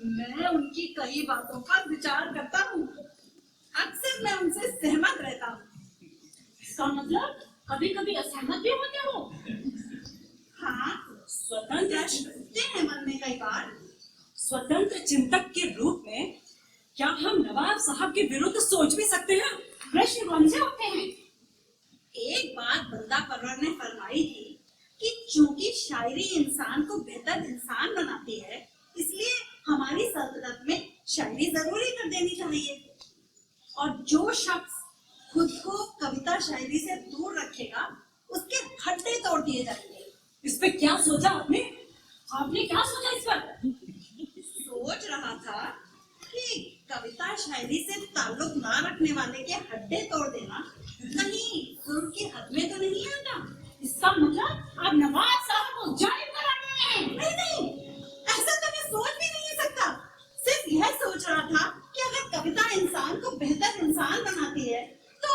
मैं उनकी कई बातों पर विचार करता हूँ, अक्सर मैं उनसे सहमत रहता हूँ। इसका मतलब कभी कभी असहमत भी होते हो? हाँ, स्वतंत्र सोचते हैं मन में कई बार। स्वतंत्र चिंतक के रूप में क्या हम नवाब साहब के विरुद्ध सोच भी सकते हैं? प्रश्न कौन से होते हैं? एक बात बंदा परवर ने फरमाई थी कि चूंकि शायरी इंसान को बेहतर इंसान बनाती है, इसलिए हमारी सल्तनत में शायरी जरूरी कर देनी चाहिए। और जो शख्स खुद को कविता शायरी से दूर रखेगा, उसके हड्डे तोड़ दिए जाएंगे। इस पे क्या सोचा आपने? आपने क्या सोचा इस पर? सोच रहा था कि कविता शायरी से ताल्लुक ना रखने वाले के हड्डे तोड़ देना कहीं जुर्म की हद में तो नहीं आता। इसका मतलब आप नवाब साहब को जालिम करार रहे हैं। नहीं नहीं, ऐसा तो मैं सोच भी नहीं सकता। सिर्फ यह सोच रहा था कि अगर कविता इंसान को बेहतर इंसान बनाती है, तो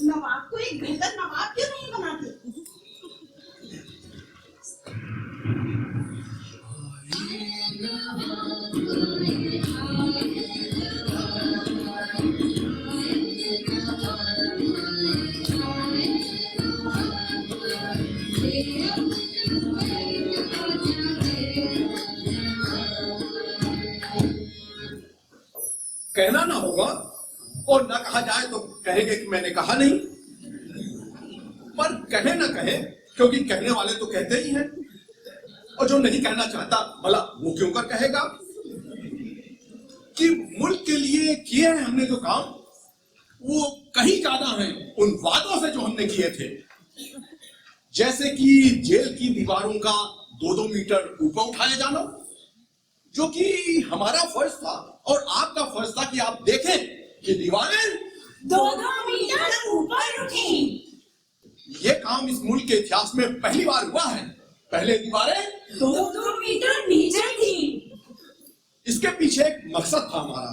नवाब को एक बेहतर नवाब क्यों नहीं बनाती? कहना ना होगा और ना कहा जाए तो कहेंगे कि मैंने कहा नहीं। पर कहे ना कहे, क्योंकि कहने वाले तो कहते ही हैं, और जो नहीं कहना चाहता भला वो क्यों कर कहेगा। कि मुल्क के लिए किए हैं हमने जो काम, वो कहीं ज्यादा हैं उन वादों से जो हमने किए थे। जैसे कि जेल की दीवारों का 2-2 मीटर ऊपर उठाया जाना, जो कि हमारा फर्ज था और आपका फर्ज था कि आप देखें कि दीवारें 2-2 मीटर ऊपर उठी। ये काम इस मुल्क के इतिहास में पहली बार हुआ है। पहले दीवारें 2-2 मीटर नीचे थी। इसके पीछे एक मकसद था हमारा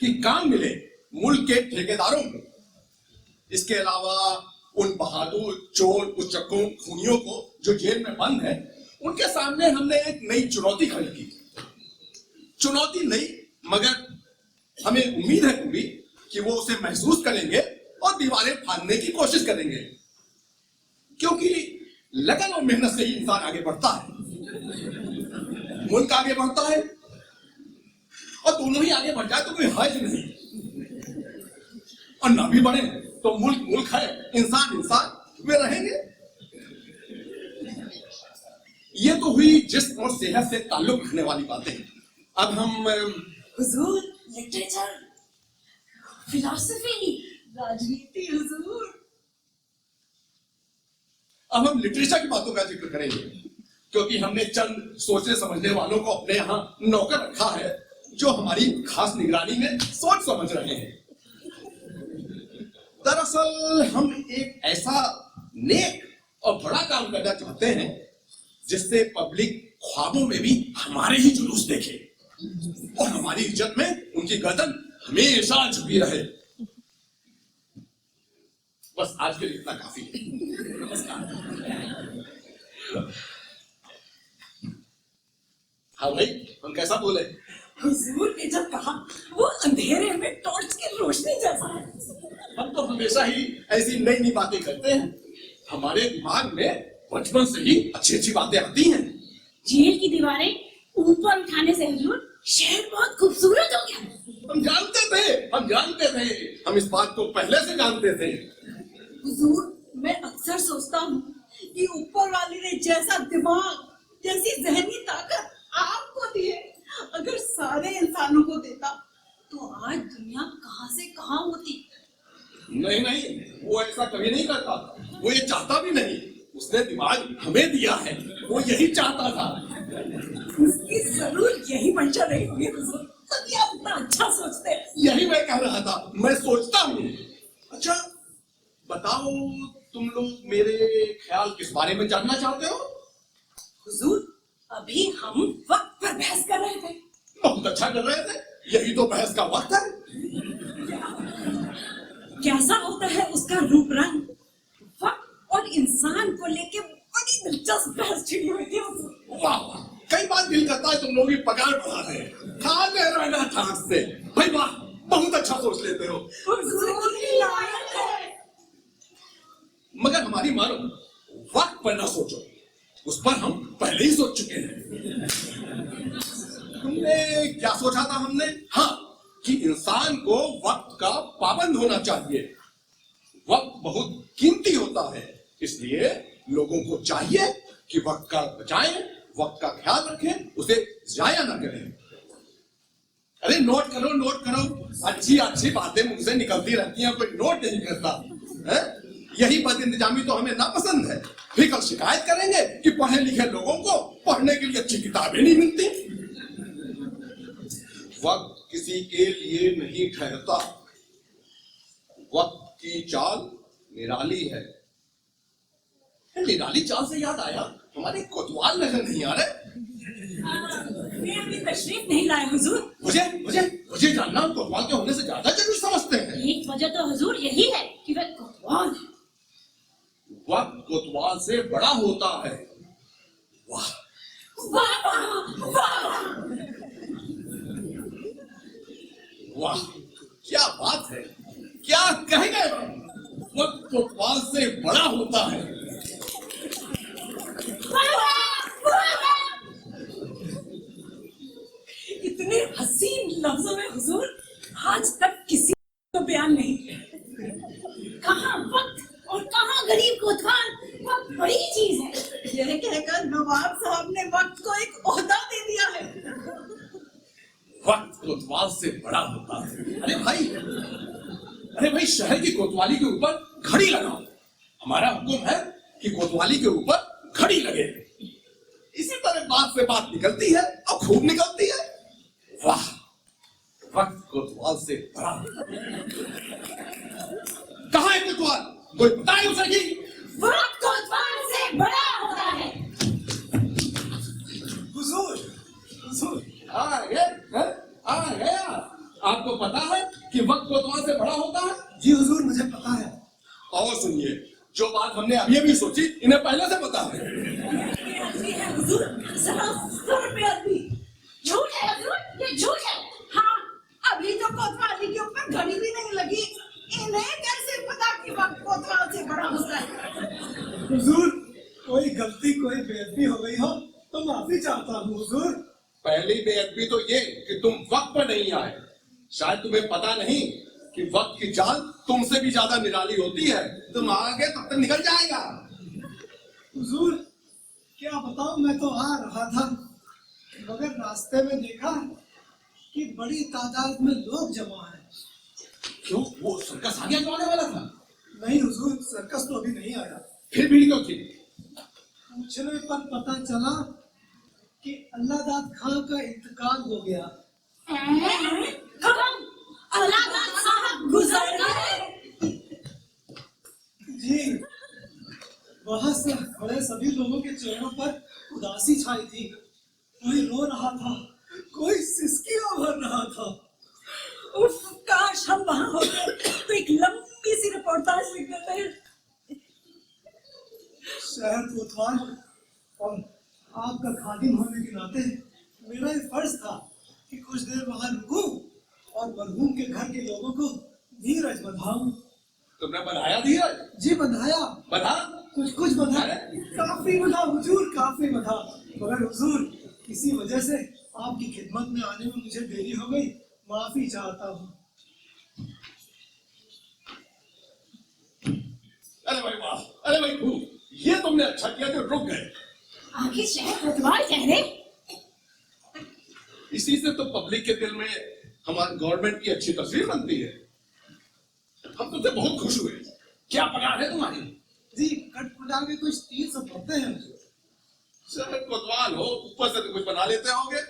कि काम मिले मुल्क के ठेकेदारों को। इसके अलावा उन बहादुर चोर उच्चकों खूनियों को जो जेल में बंद है, उनके सामने हमने एक नई चुनौती खड़ी की। चुनौती नहीं, मगर हमें उम्मीद है पूरी कि वो उसे महसूस करेंगे और दीवारें फाड़ने की कोशिश करेंगे। क्योंकि लगन और मेहनत से ही इंसान आगे बढ़ता है, मुल्क आगे बढ़ता है, और दोनों ही आगे बढ़ जाए तो कोई हर्ज नहीं। और ना भी बढ़े तो मुल्क मुल्क है, इंसान इंसान वे रहेंगे। ये तो हुई जिस्म और सेहत से ताल्लुक रखने वाली बातें। अब हम हुजूर, लिटरेचर, फिलॉसफी, राजनीति हुजूर। अब हम लिटरेचर की बातों का जिक्र करेंगे, क्योंकि हमने चंद सोचने समझने वालों को अपने यहाँ नौकर रखा है, जो हमारी खास निगरानी में सोच समझ रहे हैं। दरअसल हम एक ऐसा नेक और बड़ा काम करना चाहते हैं जिससे पब्लिक ख्वाबों में भी हमारे ही जुलूस देखे और हमारी इज्जत में उनकी गर्दन हमेशा झुकी रहे। बस आज के लिए इतना काफी है। हाँ भाई, हम कैसा बोले? हुजूर ने जब कहा वो अंधेरे में टॉर्च की रोशनी जैसा है। हम तो हमेशा ही ऐसी नई नई बातें करते हैं। हमारे दिमाग में बचपन से ही अच्छी अच्छी बातें आती हैं। जेल की दीवारें ऊपर उठाने से हुजूर शहर बहुत खूबसूरत हो गया। हम जानते थे, हम इस बात को पहले से जानते थे। हुजूर, मैं अक्सर सोचता हूँ कि ऊपर वाले ने जैसा दिमाग, जैसी जहनी ताकत आपको दी है, अगर सारे इंसानों को देता तो आज दुनिया कहाँ से कहाँ होती। नहीं नहीं, वो ऐसा कभी नहीं करता, वो ये चाहता भी नहीं। उसने दिमाग हमें दिया है, वो यही चाहता था। उसकी जरूर यही मंशा रही होगी हुजूर, तभी आप इतना अच्छा सोचते हैं। यही मैं कह रहा था, मैं सोचता हूँ। अच्छा बताओ, तुम लोग मेरे ख्याल किस बारे में जानना चाहते हो? हुजूर, अभी हम वक्त पर बहस कर रहे थे। बहुत अच्छा कर रहे थे, यही तो बहस का वक्त है। कैसा होता है उसका रूप रंग? वक्त और इंसान को लेके बड़ी दिलचस्प बहस छिड़ी हुई थी हुजूर। वाह वाह, कई बार दिल करता है तुम लोग की पगार बढ़ा दे, खाते रहना ठाक से। भाई वाह, बहुत अच्छा सोच लेते हो। हुजूर की लायक है। मगर हमारी मानो, वक्त पर ना सोचो, उस पर हम पहले ही सोच चुके हैं। हमने क्या सोचा था? हमने हाँ, कि इंसान को वक्त का पाबंद होना चाहिए। वक्त बहुत कीमती होता है, इसलिए लोगों को चाहिए कि वक्त का बचाएं, वक्त का ख्याल रखें, उसे जाया ना करें। अरे नोट करो, नोट करो, अच्छी अच्छी बातें मुझसे निकलती रहती हैं, कोई नोट नहीं करता है? यही बद इंतजामी तो हमें नापसंद है। फिर कल शिकायत करेंगे कि पढ़े लिखे लोगों को पढ़ने के लिए अच्छी किताबें नहीं मिलती। वक्त किसी के लिए नहीं ठहरता, वक्त की चाल निराली है। निराली चाल से याद आया, हमारे कोतवाल नजर नहीं आ रहे। वे अभी तशरीफ नहीं लाए हुजूर। मुझे मुझे मुझे जानना कोतवाल के होने से ज्यादा जरूरी समझते हैं। एक वजह तो हुजूर यही है कि वे कोतवाल हैं। वक्त कोतवाल से बड़ा होता है। वाह वाह वाह वाह, वाह, क्या बात है, क्या कह गए। वक्त कोतवाल से बड़ा होता है। इतने हसीन लफ्जों में हुजूर आज तक किसी को बयान नहीं। कहाँ वक्त और कहाँ गरीब कोतवाल, वक्त बड़ी चीज है। यह कहकर नवाब साहब ने वक्त को एक ओहदा दे दिया है। वक्त कोतवाल से बड़ा होता है। अरे भाई शहर की कोतवाली के ऊपर घड़ी लगाओ। हमारा हुक्म है कि कोतवाली के ऊपर घड़ी लगे। इसी तरह बात से बात निकलती है और खूब निकलती है। वाह, वक्त कोतवाल से बड़ा होता है। कहाँ है कोतवाल? कोई बताए उसे कि वक्त कोतवाल से बड़ा होता है। हुजूर, हुजूर, आ गया। आपको पता है कि वक्त कोतवाल से बड़ा होता है? जी हुजूर, मुझे पता है। और सुनिए, जो बात हमने अभी अभी सोची, इन्हें पहले से पता है। हुजूर, सरासर बेअदबी। झूठ है हुजूर, ये झूठ है। हाँ, अभी तो कोतवाली के ऊपर घड़ी भी नहीं लगी, इन्हें कैसे पता कि वक्त कोतवाल से बड़ा होता है? हुजूर, कोई गलती, कोई बेअदबी हो गई हो तो माफी चाहता हूँ हुजूर। पहली बेअदबी तो ये कि तुम वक्त पर नहीं आए। शायद तुम्हें पता नहीं कि वक्त की चाल तुमसे भी ज्यादा निराली होती है। तुम आगे तब तक निकल जाएगा। हुजूर, क्या बताऊं, मैं तो आ रहा था मगर रास्ते में देखा कि बड़ी तादाद में लोग जमा हैं। क्यों, वो सर्कस आगे जो आने वाला था? नहीं हुजूर, सर्कस तो अभी नहीं आया। फिर भीड़ क्यों थी? पूछने पर पता चला कि अल्लाहदाद खां का इंतकाल हो गया। कब अल्लाहदाद साहब गुजर गए? जी, वहां से खड़े सभी लोगों के चेहरों पर उदासी छाई थी। कोई रो रहा था, कोई सिसकियां भर रहा था। उफ, काश हम वहां होते तो एक लंबी सी रिपोर्टाज लिख देते। शहर कोतवाल और आपका खादिम होने के नाते मेरा ये फर्ज था कि कुछ देर वहां रुकूं और मरहूम के घर के लोगों को धीरज बंधाऊं। तुमने बनाया धीरज? जी बंधाया, बना कुछ बंधा, काफी बंधा हुजूर, काफी बंधा। मगर हुजूर, किसी वजह से आपकी खिदमत में आने में मुझे देरी हो गई, माफी चाहता हूँ। अरे भाई वाह, अरे भाई खूब, ये तुमने अच्छा किया जो रुक गए। आखिर शहर कोतवाल कह रहे। इसी से तो पब्लिक के दिल में हमारी गवर्नमेंट की अच्छी तस्वीर बनती है। हम तुमसे बहुत खुश हुए। क्या पगार है तुम्हारी? जी कटपुटा के कुछ 300 पड़ते हैं हुजूर। सर कोतवाल हो, ऊपर से तो कुछ बना लेते होंगे।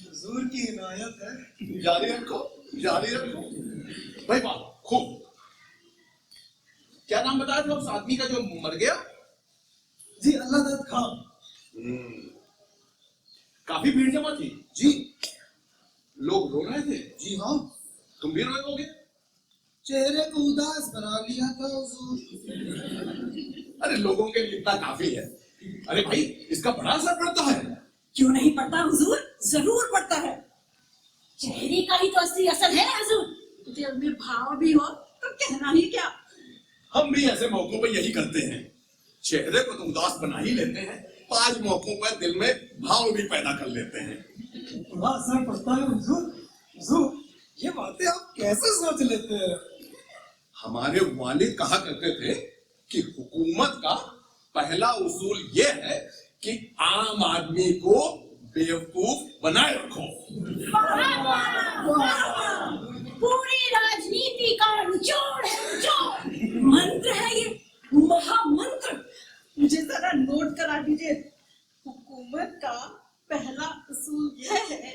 हुजूर की इनायत है। जारी रखो, जारी रखो भाई, वाह खूब। क्या नाम बताया था उस आदमी का जो मर गया? जी अल्लाह दत्त खान। काफी भीड़ जमा थी जी। लोग रो रहे थे? जी हाँ। तुम भी रोए होगे? चेहरे को उदास बना लिया था हुजूर। अरे लोगों के लिए इतना काफी है। अरे भाई इसका बड़ा असर पड़ता है। क्यों नहीं पड़ता हुजूर, जरूर पड़ता है। चेहरे का ही तो असली असर है हुजूर। दिल में भाव भी हो तो कहना ही क्या। हम भी ऐसे मौकों पर यही करते हैं। चेहरे को तो उदास बना ही लेते हैं, 5 मौकों पर दिल में भाव भी पैदा कर लेते हैं। बड़ा असर पड़ता है हुजूर। हुजूर ये बातें आप कैसे सोच लेते हैं? हमारे वालिद कहा करते थे कि हुकूमत का पहला उसूल यह है कि आम आदमी को बेवकूफ बनाए रखो। पूरी राजनीति का निचोड़ है, निचोड़। मंत्र है ये, महामंत्र। मुझे जरा नोट करा दीजिए। हुकूमत का पहला उसूल यह है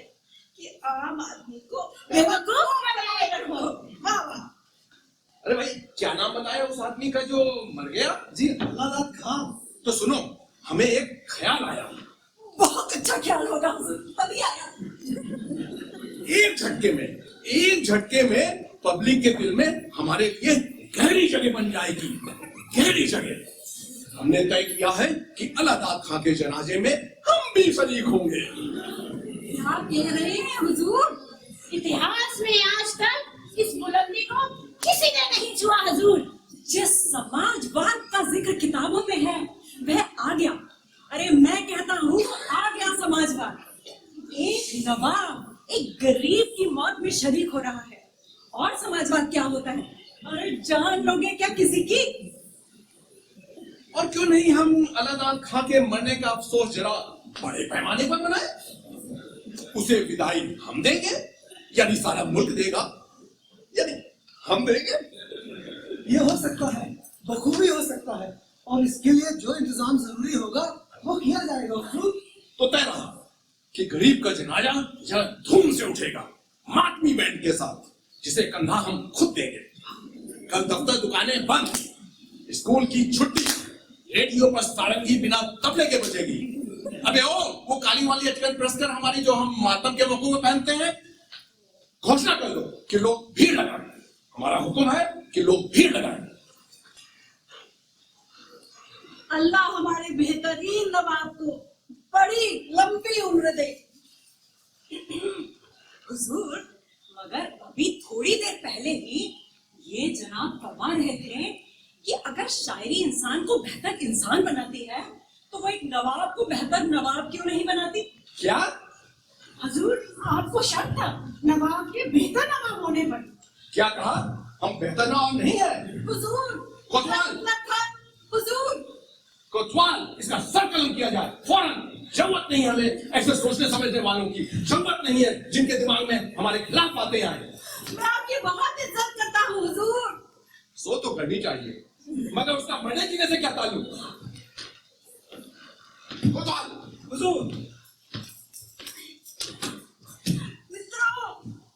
कि आम आदमी को बेवकूफ बनाए रखो। वाह वाह। अरे भाई क्या नाम बताया उस आदमी का जो मर गया? जी अल्लाह दत्त खान। तो सुनो, हमें एक ख्याल आया। बहुत अच्छा ख्याल होगा हुजूर, तभी आया। एक झटके में पब्लिक के दिल में हमारे लिए गहरी जगह बन जाएगी, गहरी जगह। हमने तय किया है कि अल्लाह दत्त खां के जनाजे में हम भी शरीक होंगे। क्या कह रहे हैं हुजूर? इतिहास में आज तक इस बुलंदी को किसी ने नहीं छुआ हुजूर। जिस समाजवाद का जिक्र किताबों में है वह आ गया। अरे मैं कहता हूँ आ गया समाजवाद। एक नवाब एक गरीब की मौत में शरीक हो रहा है, और समाजवाद क्या होता है? अरे जान लोगे क्या किसी की? और क्यों नहीं हम अल्लाह दत्त खां के मरने का अफसोस जरा बड़े पैमाने पर मनाए? उसे विदाई हम देंगे, यानी सारा मुल्क देगा, यानी हम देंगे। ये हो सकता है, बखूबी हो सकता है, और इसके लिए जो इंतजाम जरूरी होगा वो किया जाएगा हुजूर। तो तय रहा कि गरीब का जनाजा जरा धूम से उठेगा, मातमी बैंड के साथ, जिसे कंधा हम खुद देंगे। कल दफ्तर दुकानें बंद, स्कूल की छुट्टी, रेडियो पर सारंगी बिना तबले के बजेगी। अबे ओ वो काली वाली अटकन प्रेस कर हमारी जो हम मातम के मौके में पहनते हैं, घोषणा कर दो कि लोग भीड़ लगाएं। हमारा हुक्म है कि लोग भीड़ लगाएं। अल्लाह हमारे बेहतरीन नवाब को बड़ी लंबी उम्र दे। हुजूर मगर अभी थोड़ी देर पहले ही ये जनाब फरमा रहे थे कि अगर शायरी इंसान को बेहतर इंसान बनाती है तो वो एक नवाब को बेहतर नवाब क्यों नहीं बनाती? क्या हुजूर आपको शक था नवाब के बेहतर नवाब होने पर? क्या कहा? हम बेहतर नवाब नहीं है। हुजूर कोतवाल, हुजूर कोतवाल, इसका सर कलम किया जाए फौरन। जरूरत नहीं है हमें ऐसे सोचने समझने वालों की, जरूरत नहीं है जिनके दिमाग में हमारे खिलाफ बातें आए। मैं आपकी बहुत इज्जत करता हूँ हुजूर। सो तो करनी चाहिए, मगर उसका मरने जीने से क्या ताल्लुक? कोतवाल, हुजूर मित्रों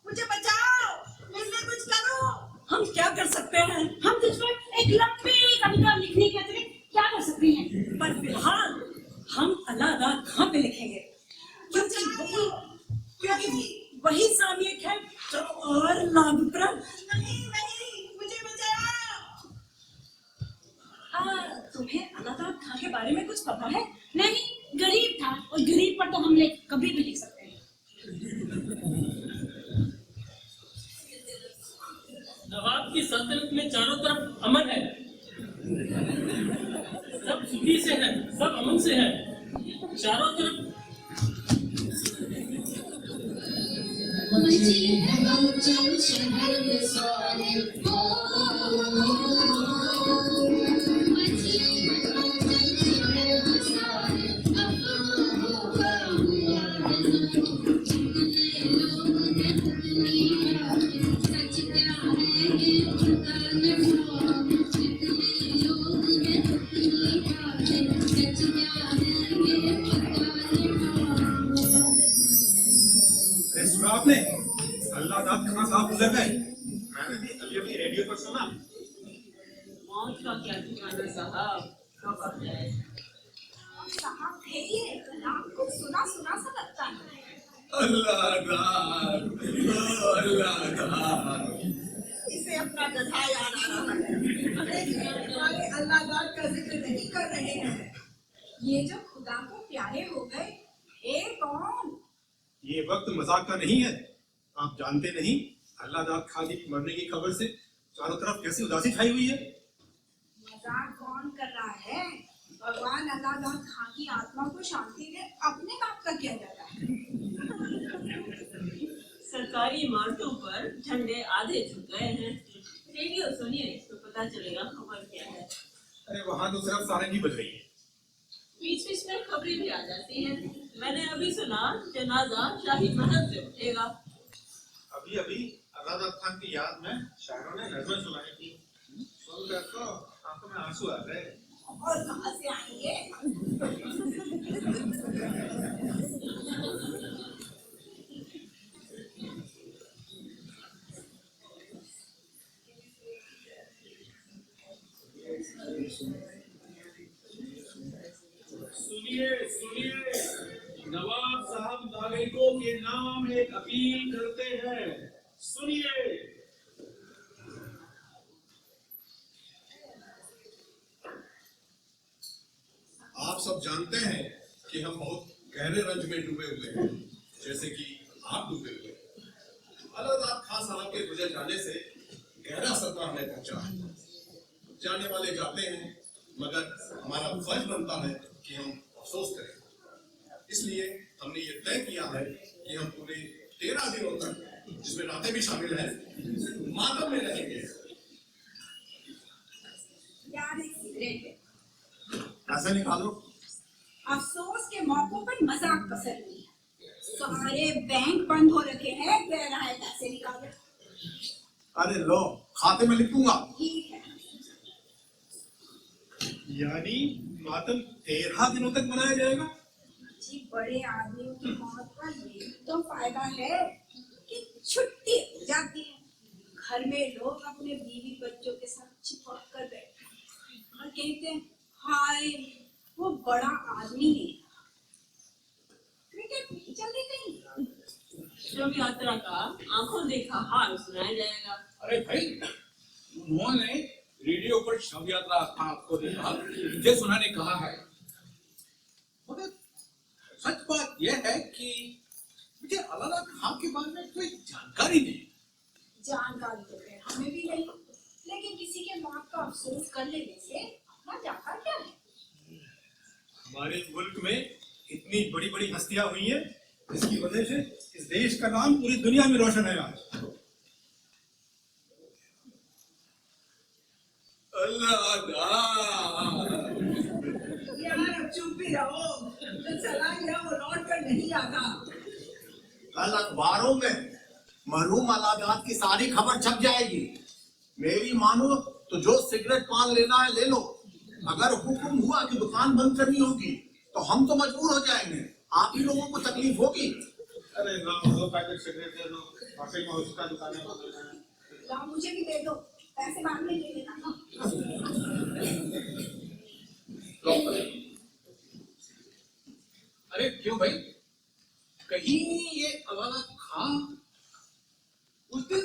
मुझे बचाओ, मुझे कुछ करो। हम क्या कर सकते हैं? हम तुझ पर एक लंबी कविता लिखने के अतिरिक्त क्या कर सकते हैं? पर फिलहाल हम अल्लाह दत्त खां पे लिखेंगे, क्योंकि वही सामयिक है और लाभप्रद। नहीं मुझे बचाओ। तुम्हें अल्लाह दत्त खां के बारे में कुछ पता है? नहीं, गरीब था और गरीब पर तो हम कभी भी लिख सकते हैं। नवाब की सल्तनत में चारों तरफ अमन है, सब सुखी से है, सब अमन से है, चारों तरफ। खाना साहब कब आ जाए? साहब थे ये, नाम को सुना सुना सा लगता है। अल्लाहदार, अल्लाहदार। इसे अपना गधा याद आ रहा है। हमारे अल्लाह का जिक्र नहीं कर रहे हैं। ये जो खुदा को प्यारे हो गए, हे कौन? ये वक्त मजाक का नहीं है। आप जानते नहीं अल्लाह खां की मरने की खबर से चारों तरफ कैसी उदासी छाई हुई है। मजाक कौन कर रहा है? भगवान अल्लाह खां की आत्मा को शांति दे, अपने बाप का किया जाता है। सरकारी इमारतों पर झंडे आधे झुक गए हैं। रेडियो सुनिए तो पता चलेगा खबर क्या है। अरे वहाँ तो सिर्फ सारंगी बज रही है। बीच बीच में खबरें भी आ जाती हैं। मैंने अभी सुना जनाजा शाही महल से उठेगा। अभी अभी अल्लाह खान की याद में शायरों ने नज़में सुनाई थी। सुनकर तो आंखों में आंसू आ गए। और कहाँ से आएंगे? सुनिए सुनिए, नवाब साहब नागरिकों के नाम एक अपील करते हैं। सुनिए। आप सब जानते हैं कि हम बहुत गहरे रंज में डूबे हुए हैं, जैसे कि आप डूबे हुए हैं। अल्लाह खां साहब के गुजर जाने से गहरा सदमा हमें पहुंचा है। जाने वाले जाते हैं, मगर हमारा फर्ज बनता है कि हम अफसोस करें। इसलिए हमने ये तय किया है कि हम पूरे 13 दिनों तक, जिसमें रातें भी शामिल हैं, मातम में रहेंगे। यार एक सिगरेट है। ऐसे निकालो। अफसोस के मौकों पर मजाक पसंद नहीं है। सारे बैंक बंद हो रखे हैं, कह रहा है पैसे निकालो। अरे लो, खाते में लिख दूंगा। ठीक है। यानी मातम 13 दिनों तक मनाया जाएगा। जी, बड़े आदमियों की मौत का ये तो फायदा है कि छुट्टी हो जाती है। घर में लोग अपने बीवी बच्चों के साथ चिपक कर बैठे हैं और कहते हैं, हाय वो बड़ा आदमी है। क्रिकेट नहीं चलती कहीं। शव यात्रा का आंखों देखा हाल सुनाया जाएगा। अरे भाई, उन्होंने रेडियो पर शव यात्रा आपको देखा, मुझे सुनाने कहा है। मगर सच बात यह है कि मुझे अल्लाह खां के बारे में कोई जानकारी नहीं। जानकारी तो है हमें भी नहीं, लेकिन किसी के मौत का अफसोस कर लेने से अपना जाता क्या है? हमारे मुल्क में इतनी बड़ी बड़ी हस्तियां हुई हैं, इसकी वजह से इस देश का नाम पूरी दुनिया में रोशन है आज। यार अब चुप भी रहो। जो चला गया वो लौट कर नहीं आता। कल अखबारों में मरहूम अलादात की सारी खबर छप जाएगी। मेरी मानो तो जो सिगरेट पान लेना है ले लो। अगर हुक्म हुआ कि दुकान बंद करनी होगी तो हम तो मजबूर हो जाएंगे। आप ही लोगों को तकलीफ होगी। अरे लो, 2 पैकेट सिगरेट दे दो। वाकई में उसका दुकान है। लाओ मुझे भी दे दो, पैसे बाद में ले लेना ना। अरे क्यों भाई, कहीं ये अल्लाह खां उस दिन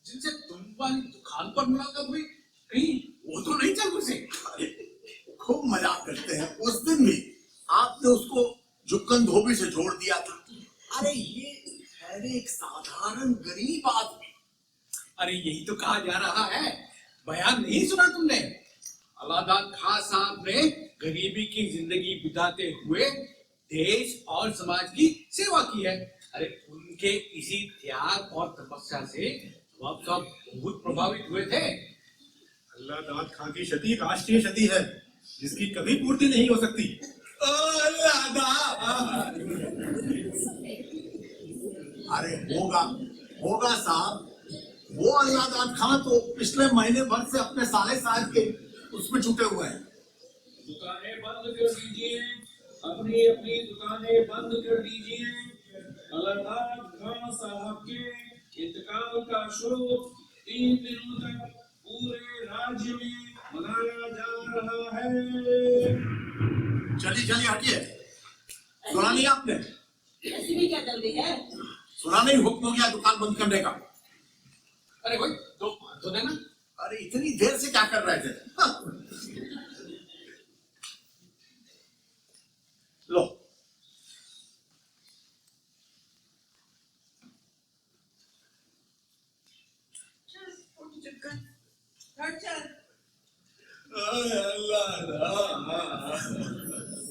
जिनसे तुम्हारी दुकान पर मुलाकात हुई, कहीं वो तो नहीं चल उसे? खूब मजाक करते हैं। उस दिन भी आपने उसको जुक्कन धोबी से जोड़ दिया था। अरे ये है एक साधारण गरीब आदमी। अरे यही तो कहा जा रहा है। बयान नहीं सुना तुमने? अल्लाह खां साहब ने गरीबी की जिंदगी बिताते हुए देश और समाज की सेवा की है। अरे उनके इसी त्याग और तपस्या से आप सब बहुत प्रभावित हुए थे। अल्लाह खां की क्षति राष्ट्रीय क्षति है, जिसकी कभी पूर्ति नहीं हो सकती। अरे होगा होगा साहब। वो अल्लाह खां तो पिछले महीने भर से अपने साले साहब के उसमें छुटे हुए हैं। दुकानें बंद कर दीजिए, अपनी अपनी दुकानें बंद कर दीजिए। अल्लाह खां साहब के इंतकाल का शोक 3 दिनों तक पूरे राज्य में मनाया जा रहा है। चलिए चलिए हटिए, सुना नहीं आपने? ऐसी भी क्या जल्दी है? सुना नहीं, हुक्म हो गया दुकान बंद करने का। अरे भाई तो देना। अरे इतनी देर से क्या कर रहे थे? हाँ। लो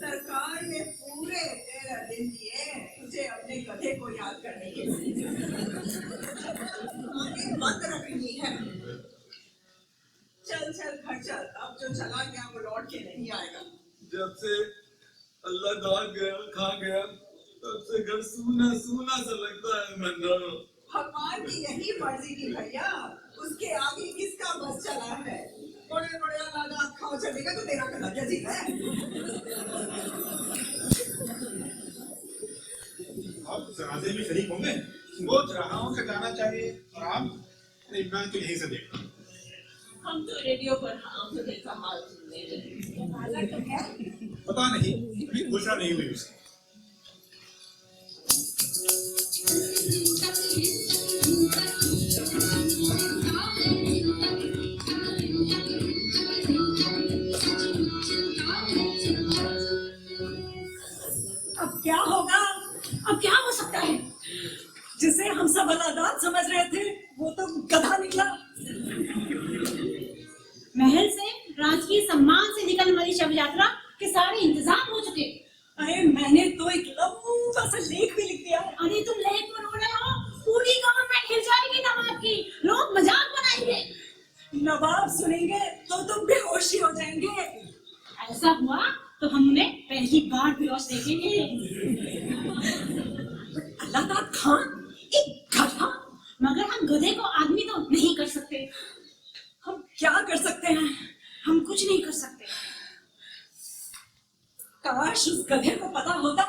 सरकार ने पूरे 13 दिन दिए तुझे अपने गधे को याद करने के लिए। आगे बंद रखनी है। चल चल घर चल, अब जो चला गया वो लौट के नहीं आएगा। जब से अल्लाह दाद गया खा गया तब से घर सूना सूना सा लगता है मन्ना। भगवान की यही मर्जी की भैया, उसके आगे किसका बस चला है। बड़े बड़े अल्लाह खाओ चलेगा तो तेरा गला क्या जी है। आप जनाजे में शरीक होंगे? सोच रहा हूँ कि जाना चाहिए। और आप? नहीं, मैं तो यहीं से देख। हम तो रेडियो पर आमदनी का हाल सुनने लगे। पता नहीं, अभी घोषणा नहीं हुई उसकी। अब क्या होगा? अब क्या हो सकता है? जिसे हम सब अलादात समझ रहे थे वो तो गधा निकला। महल से राजकीय सम्मान से निकलने वाली शव यात्रा के सारे इंतजाम हो चुके। अरे मैंने तो एक लंबा सा लेख भी लिख दिया है। अरे तुम लेख में रो रहे हो? पूरी गवर्नमेंट हिल जाएगी नवाब की, लोग मजाक बनाएंगे। नवाब सुनेंगे तो तुम बेहोशी हो जाएंगे। ऐसा हुआ तो हम उन्हें पहली बार बेहोश देखेंगे। अलादाद खान एक गधा, मगर हम गधे को आदमी तो नहीं कर सकते। हम क्या कर सकते हैं? हम कुछ नहीं कर सकते। काश उस गधे को पता होता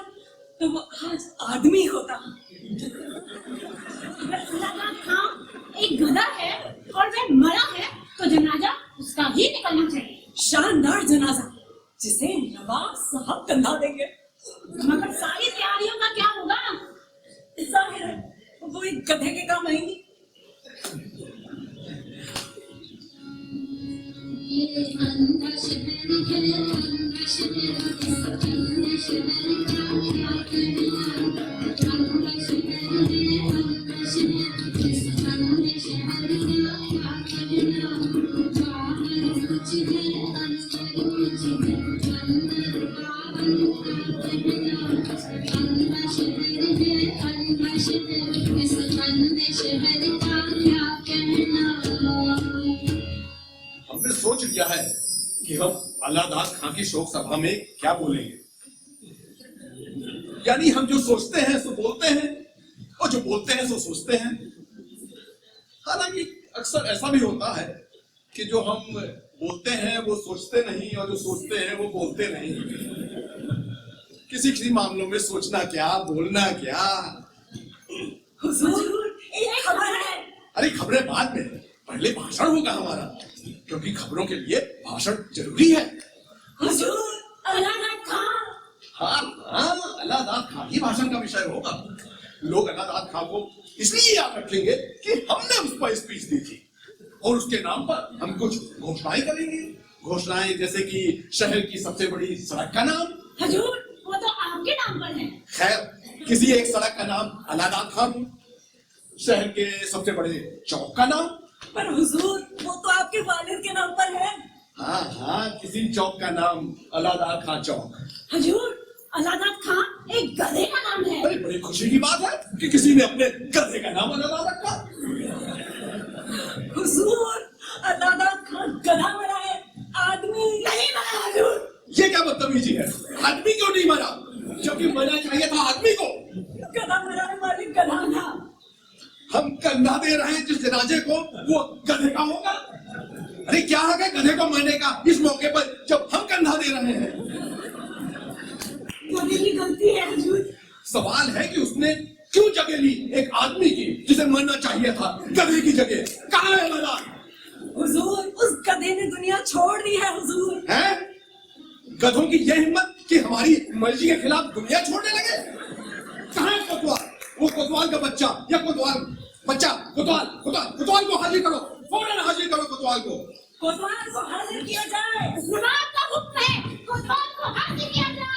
तो वो आज आदमी होता। अलादाद खान एक गधा है और वह मरा है तो जनाजा उसका ही निकलना चाहिए। शानदार जनाजा जिसे नवाब साहब कंधा देंगे। मगर सारी तैयारियों का क्या होगा? जाहिर है वो एक गधे के काम आएंगी। ये अंधा शहर है, अंधा शहर, अंधा शहर का क्या कहना। अंधा शहर है, अंधा शहर, इस अंधे शहर का क्या कहना। बाहर कुछ है, अंदर कुछ है, अंदर बाहर का कहना। अंधा शहर है, अंधा शहर, इस अंधे शहर का क्या कहना। हमने सोच लिया है कि हम अलादाद खां की शोक सभा में क्या बोलेंगे। यानी हम जो सोचते हैं सो बोलते हैं और जो बोलते हैं सो सोचते हैं। हालांकि अक्सर ऐसा भी होता है कि जो हम बोलते हैं वो सोचते नहीं और जो सोचते हैं वो बोलते नहीं। किसी किसी मामलों में सोचना क्या, बोलना क्या। हुजूर एक खबर है। अरे खबरें बाद में, पहले भाषण होगा हमारा, क्योंकि खबरों के लिए भाषण जरूरी है। हुजूर अलादाद खान। हाँ हाँ, अलादाद खां ही भाषण का विषय होगा। लोग अलादाद खां को इसलिए याद रखेंगे कि हमने उस पर स्पीच दी थी और उसके नाम पर हम कुछ घोषणाएं करेंगे। घोषणाएं जैसे कि शहर की सबसे बड़ी सड़क का नाम। हजूर वो तो आपके नाम पर है। खैर किसी एक सड़क का नाम अलादाद खां हो, शहर के सबसे बड़े चौक का नाम। पर हुजूर वो तो आपके वालिद के नाम पर है। हाँ हाँ, किसी चौक का नाम अलादाद खां चौक। हजूर अलादाद खान एक गधे का नाम है। अरे बड़ी खुशी की बात है कि किसी ने अपने गधे का नाम अलादाद रखा। हुजूर अलादाद खान गधा मरा है, आदमी नहीं मरा। हुजूर ये क्या बदतमीजी है? आदमी क्यों नहीं मरा? जबकि मरना चाहिए था आदमी को। गधा मरा है, मालिक गधा था। हम कंधा दे रहे हैं जिस जनाजे को, वो गधे का होगा। अरे क्या है गधे को मरने का इस मौके पर जब हम कंधा दे रहे हैं? गधे की गलती है हुजूर। सवाल है कि उसने क्यों जगह ली एक आदमी की जिसे मरना चाहिए था गधे की जगह? कहाँ है मरा? हुजूर उस गधे ने दुनिया छोड़ दी गधों की यह हिम्मत कि हमारी मर्जी के खिलाफ दुनिया छोड़ने लगे। कहाँ है कोतवाल? वो कोतवाल का बच्चा या कोतवाल को हाजिर करो, फौरन हाजिर करो कोतवाल को। कोतवाल को हाजिर किया जाए। नवाब का हुक्म है, कोतवाल को हाजिर किया जाए।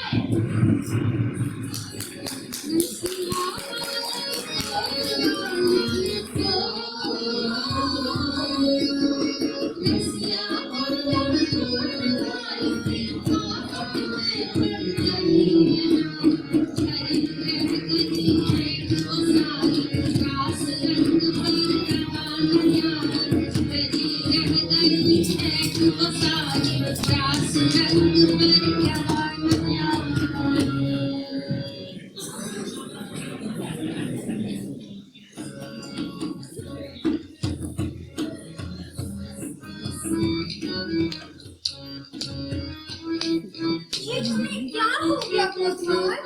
ये तुम्हें क्या हो गया कोतवाल?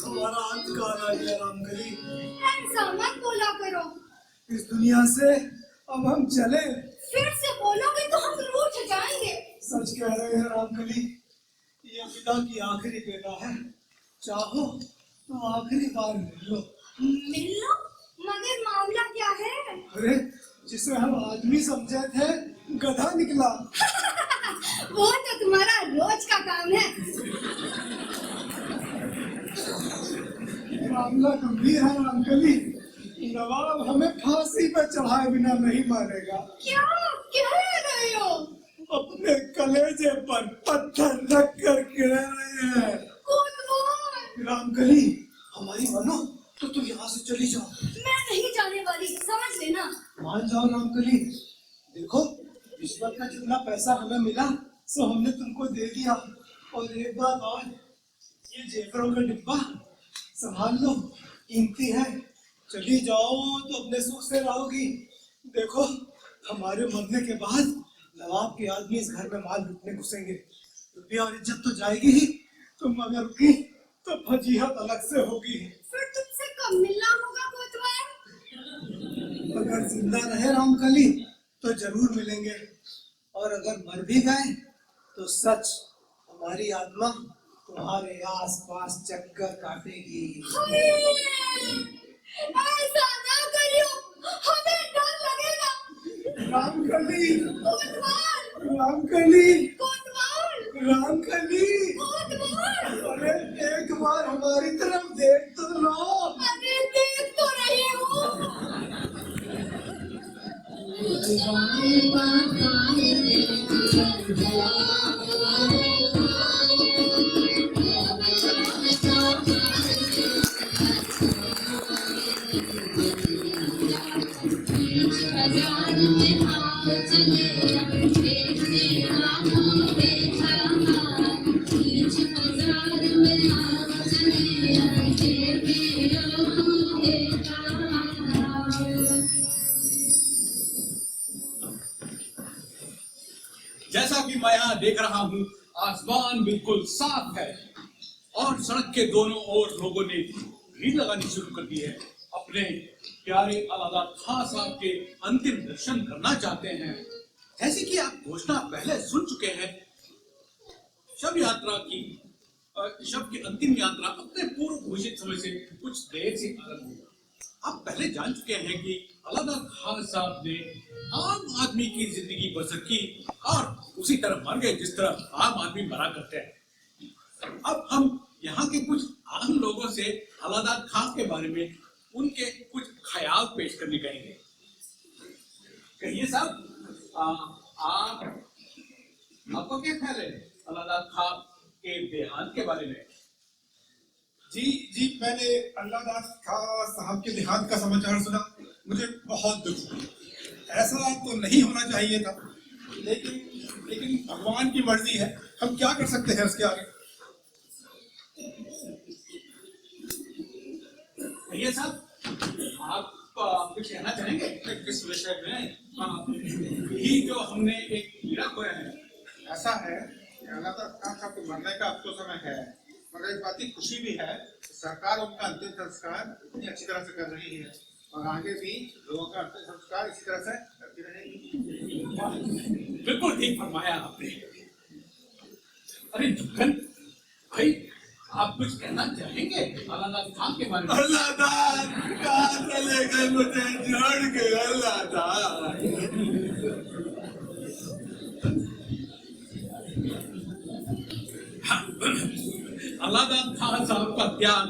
हमारा अंत काल आ गया रामकली। ऐसा मत बोला करो। इस दुनिया से अब हम चले। फिर से बोलोगे तो हम रूठ जाएंगे। सच कह रहे हैं रामकली, ये पिता की आखिरी बेटा है। चाहो तो आखिरी बार मिल लो। मिल लो? मगर मामला क्या है? अरे जिसे हम आदमी समझे थे, गधा निकला। वो तो तुम्हारा रोज का काम है। मामला गंभीर है रामकली। नवाब हमें फांसी पर चढ़ाए बिना नहीं मानेगा। क्या कह रहे हो? अपने कलेजे पर पत्थर रख कर कह रहे हैं। कोतवाल! रामकली, हमारी मानो तो तुम यहाँ से चली जाओ। मैं नहीं जाने वाली, समझ लेना। मान जाओ रामकली। देखो, रिश्वत का जितना पैसा हमें मिला सो हमने तुमको दे दिया। और एक बात और, ये जेवरों का डिब्बा संभाल लो, कीमती है। चली जाओ तो अपने सुख से रहोगी। देखो, हमारे मरने के बाद नवाब के आदमी इस घर में माल लूटने घुसेंगे। रुपया और इज्जत तो जाएगी ही, तुम अगर रुकी तो फजीहत अलग से होगी। फिर तुमसे कब मिलना होगा कोतवाल? अगर जिंदा रहे रामकली तो जरूर मिलेंगे, और अगर मर भी गए तो सच हमारी आत्मा तुम्हारे आसपास चक्कर काटेगी। ऐसा ना करियो, हमें डर लगेगा। रामकली, कोतवाल! रामकली, कोतवाल! रामकली, कोतवाल! अरे एक बार हमारी तरफ देख तो लो। अरे देख तो रही हूँ। जैसा कि मैं यहाँ देख रहा हूँ, आसमान बिल्कुल साफ है और सड़क के दोनों ओर लोगों ने भीड़ लगानी शुरू कर दी है। अपने प्यारे अलादा खां साहब के अंतिम दर्शन करना चाहते हैं। जैसे कि आप घोषणा पहले सुन चुके हैं, शव की अंतिम यात्रा अपने पूर्व घोषित समय से कुछ देर से आरंभ हुई। आप पहले जान चुके हैं कि अलादा खान साहब ने आम आदमी की जिंदगी बसर की और उसी तरह मर गए जिस तरह आम आदमी मरा करते हैं। अब हम यहाँ के कुछ आम लोगों से अलादा खान के बारे में उनके कुछ ख्याल पेश करने कहेंगे। कहिए साहब, आपका क्या ख्याल है अलादा खान के देहांत के बारे में? जी, मैंने अल्लाह खां साहब के देहांत का समाचार सुना, मुझे बहुत दुख हुआ। ऐसा तो नहीं होना चाहिए था, लेकिन भगवान की मर्जी है, हम क्या कर सकते हैं उसके आगे। भैया साहब, आप कुछ कहना चाहेंगे किस विषय में? यही जो हमने एक हीरा खोया है। ऐसा है कि अल्लाह खां साहब के मरने का अब तो समय है, मगर इस बात की खुशी भी है, सरकार उनका अंतिम संस्कार इतनी अच्छी तरह से कर रही है और आगे भी लोगों का अंतिम संस्कार इसी तरह से करती रहेगी। बिल्कुल ठीक फरमाया आपने। अरे जुगन भाई, आप कुछ कहना चाहेंगे अलादा खान के बारे में? अलादा कहाँ चले गए मुझे छोड़ के? अलादा अलादा खान साहब का त्याग,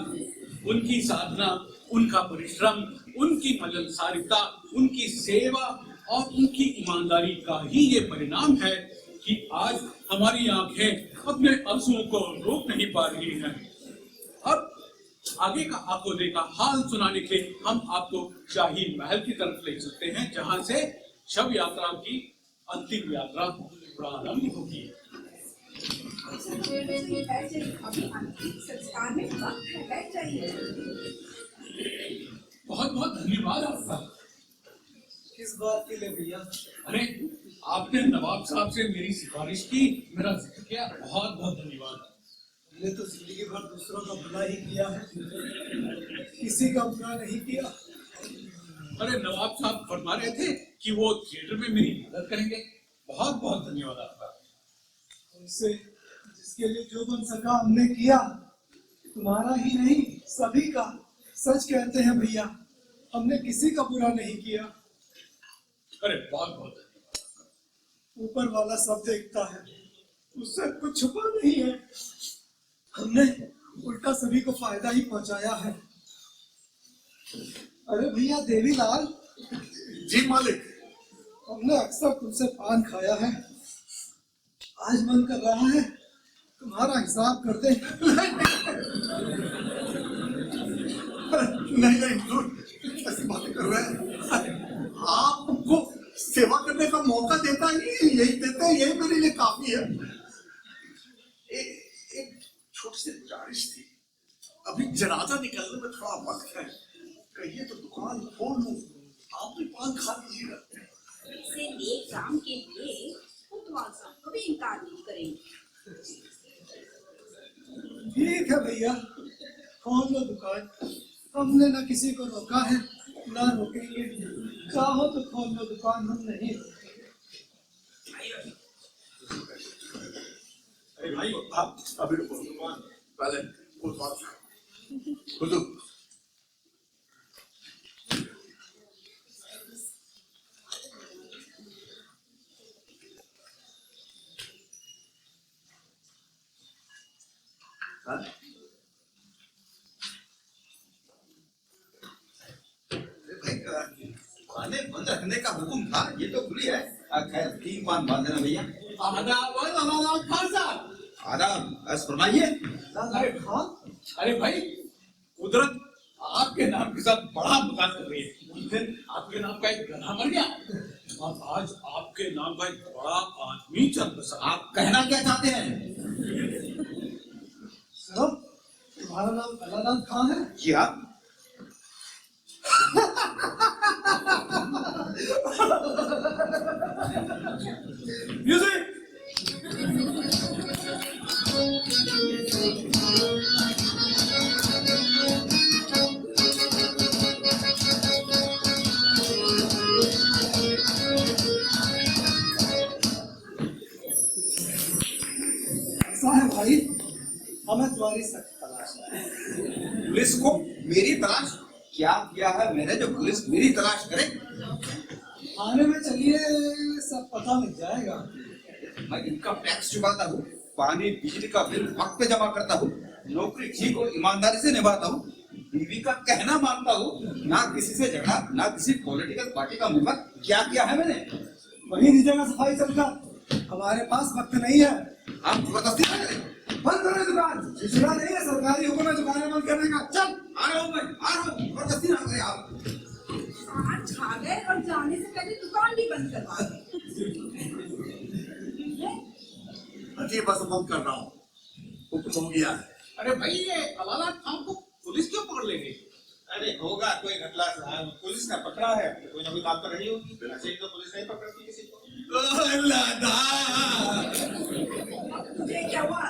उनकी साधना, उनका परिश्रम, उनकी मिलनसारिता, उनकी सेवा और उनकी ईमानदारी का ही ये परिणाम है कि आज हमारी आंखें अपने आंसुओं को रोक नहीं पा रही हैं। अब आगे का आपको देखा हाल सुनाने के लिए हम आपको शाही महल की तरफ ले चलते हैं, जहां से शव यात्रा की अंतिम यात्रा प्रारंभ होगी। संस्कार में वक्त है, बैठ जाइए। बहुत बहुत धन्यवाद आपका। किस बात के लिए भैया? अरे आपने नवाब साहब से मेरी सिफारिश की, मेरा जिक्र किया, बहुत बहुत धन्यवाद। हमने तो जिंदगी भर दूसरों का भला ही किया है, किसी का बुरा नहीं किया। अरे नवाब साहब फरमा रहे थे कि वो थिएटर में मेरी मदद करेंगे। बहुत बहुत धन्यवाद आपका। उनसे जिसके लिए जो बन सका हमने किया, तुम्हारा ही नहीं सभी का। सच कहते हैं भैया, हमने किसी का बुरा नहीं किया। अरे बहुत बहुत धन्यवाद। ऊपर वाला सब देखता है, उससे कुछ छुपा नहीं है। हमने उल्टा सभी को फायदा ही पहुंचाया है। अरे भैया देवीलाल। जी मालिक। हमने अक्सर तुमसे पान खाया है, आज मन कर रहा है तुम्हारा हिसाब कर दे। नहीं नहीं हुजूर, ऐसी बातें कर रहे हैं। आपको सेवा करने का मौका देता ही यही देते हैं, यही मेरे लिए काफी है। एक छोटी सी गुजारिश थी, अभी जनाजा निकलने में थोड़ा वक्त है, कहिए तो दुकान खोल लूं, आप भी पान खा लीजिएगा। से नेक काम के लिए कोतवाल साहब कभी इनकार नहीं करेंगे। ठीक है भैया, खोल लो दुकान। हमने न किसी को रोका है, ना रोकेंगे। चाहो तो खोल लो दुकान, हम नहीं रोकेंगे। अरे भाई आप अभी रुको, पहले उस बात हुजूर। खाने बंद रखने का हुक्म था, ये तो खुली है। खैर 3 पान बांध देना भैया। आदाब अलादा खान साहब। आदाब, बस फरमाइए। अरे खान, अरे भाई, कुदरत आपके नाम के साथ बड़ा मजाक कर रही है। उस दिन आपके नाम का एक गधा मर गया और आज आपके नाम का एक बड़ा आदमी चल बसा। आप कहना क्या चाहते हैं? सुनो, तुम्हारा नाम अलादीन खान है? जी हाँ। म्यूजिक। ऐसा है भाई, हमें तुम्हारी सख्त तलाश है। पुलिस को मेरी तलाश? क्या किया है मैंने जो पुलिस मेरी तलाश करे? थाने में चलिए, सब पता लग जाएगा। मैं इनकम टैक्स चुकाता हूँ, पानी बिजली का बिल वक्त पे जमा करता हूँ, नौकरी ठीक और ईमानदारी से निभाता हूँ, बीवी का कहना मानता हूँ, ना किसी से झगड़ा, ना किसी पॉलिटिकल पार्टी का मुंबा। क्या किया है मैंने? वही नीचे का सफाई चलता, हमारे पास वक्त नहीं है। आप जबरदस्ती ना करें। बंद करें दुकान, सिलसिला नहीं है, सरकारी हुक्म है दुकानें बंद करने का। चल आ रहा हूँ मैं, आ रहा हूँ, जबरदस्ती ना करें आप। आज खा गए और जाने से पहले दुकान भी बंद करवा गए। अजी बस बंद कर रहा हूँ, हुक्म हो गया है। अरे भाई, ये अलादा खान को पुलिस क्यों पकड़ लेगी? अरे होगा कोई घटना साहब, पुलिस ने पकड़ा है, कोई ना कोई बात तो रही होगी। ऐसे ही तो पुलिस नहीं पकड़ती किसी को। तुझे क्या हुआ?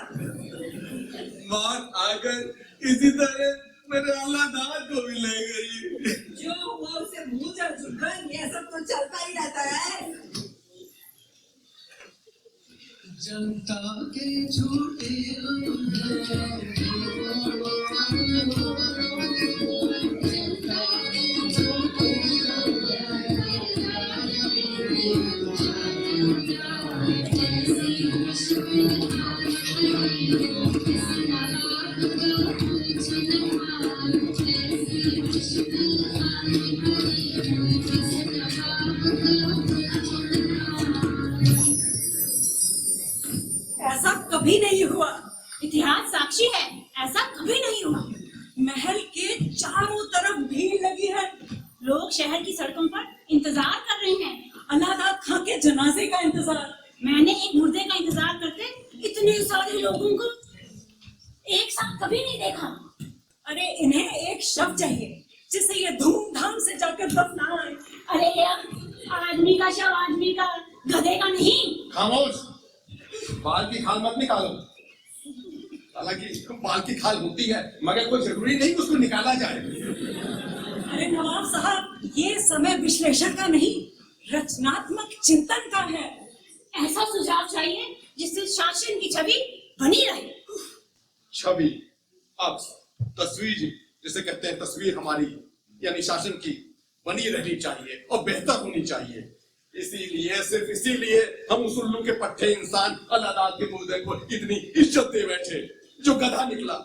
मौत आकर इसी तरह मेरे अल्लाह को भी ले गई। जो हुआ उसे भूल जा जुगन, ये सब तो चलता ही रहता है। जनता के झूठे ऐसा कभी नहीं हुआ। इतिहास साक्षी है, ऐसा कभी नहीं हुआ। महल के चारों तरफ भीड़ लगी है। लोग शहर की सड़कों पर इंतजार कर रहे हैं। अलाहाबाद खां के जनाजे का इंतजार। मैंने एक मुर्दे का इंतजार करते इतने सारे लोगों को एक साथ कभी नहीं देखा। अरे इन्हें एक शव चाहिए जिसे ये धूमधाम से जाकर दफनाएं। अरे यार, आदमी का शव आदमी का, गधे का नहीं। खामोश, बाल की खाल मत निकालो। हालांकि बाल की खाल होती है मगर कोई जरूरी नहीं कि उसको निकाला जाए। अरे नवाब साहब, ये समय विश्लेषण का नहीं, रचनात्मक चिंतन का है। ऐसा सुझाव चाहिए जिससे शासन की छवि बनी रहे। छवि, अब तस्वीर जिसे कहते हैं, तस्वीर हमारी यानी शासन की बनी रहनी चाहिए और बेहतर होनी चाहिए। इसीलिए, सिर्फ इसीलिए हम उस उल्लू के पट्टे इंसान अलाहाबाद के मुर्दे को इतनी इज्जत दे बैठे जो गधा निकला।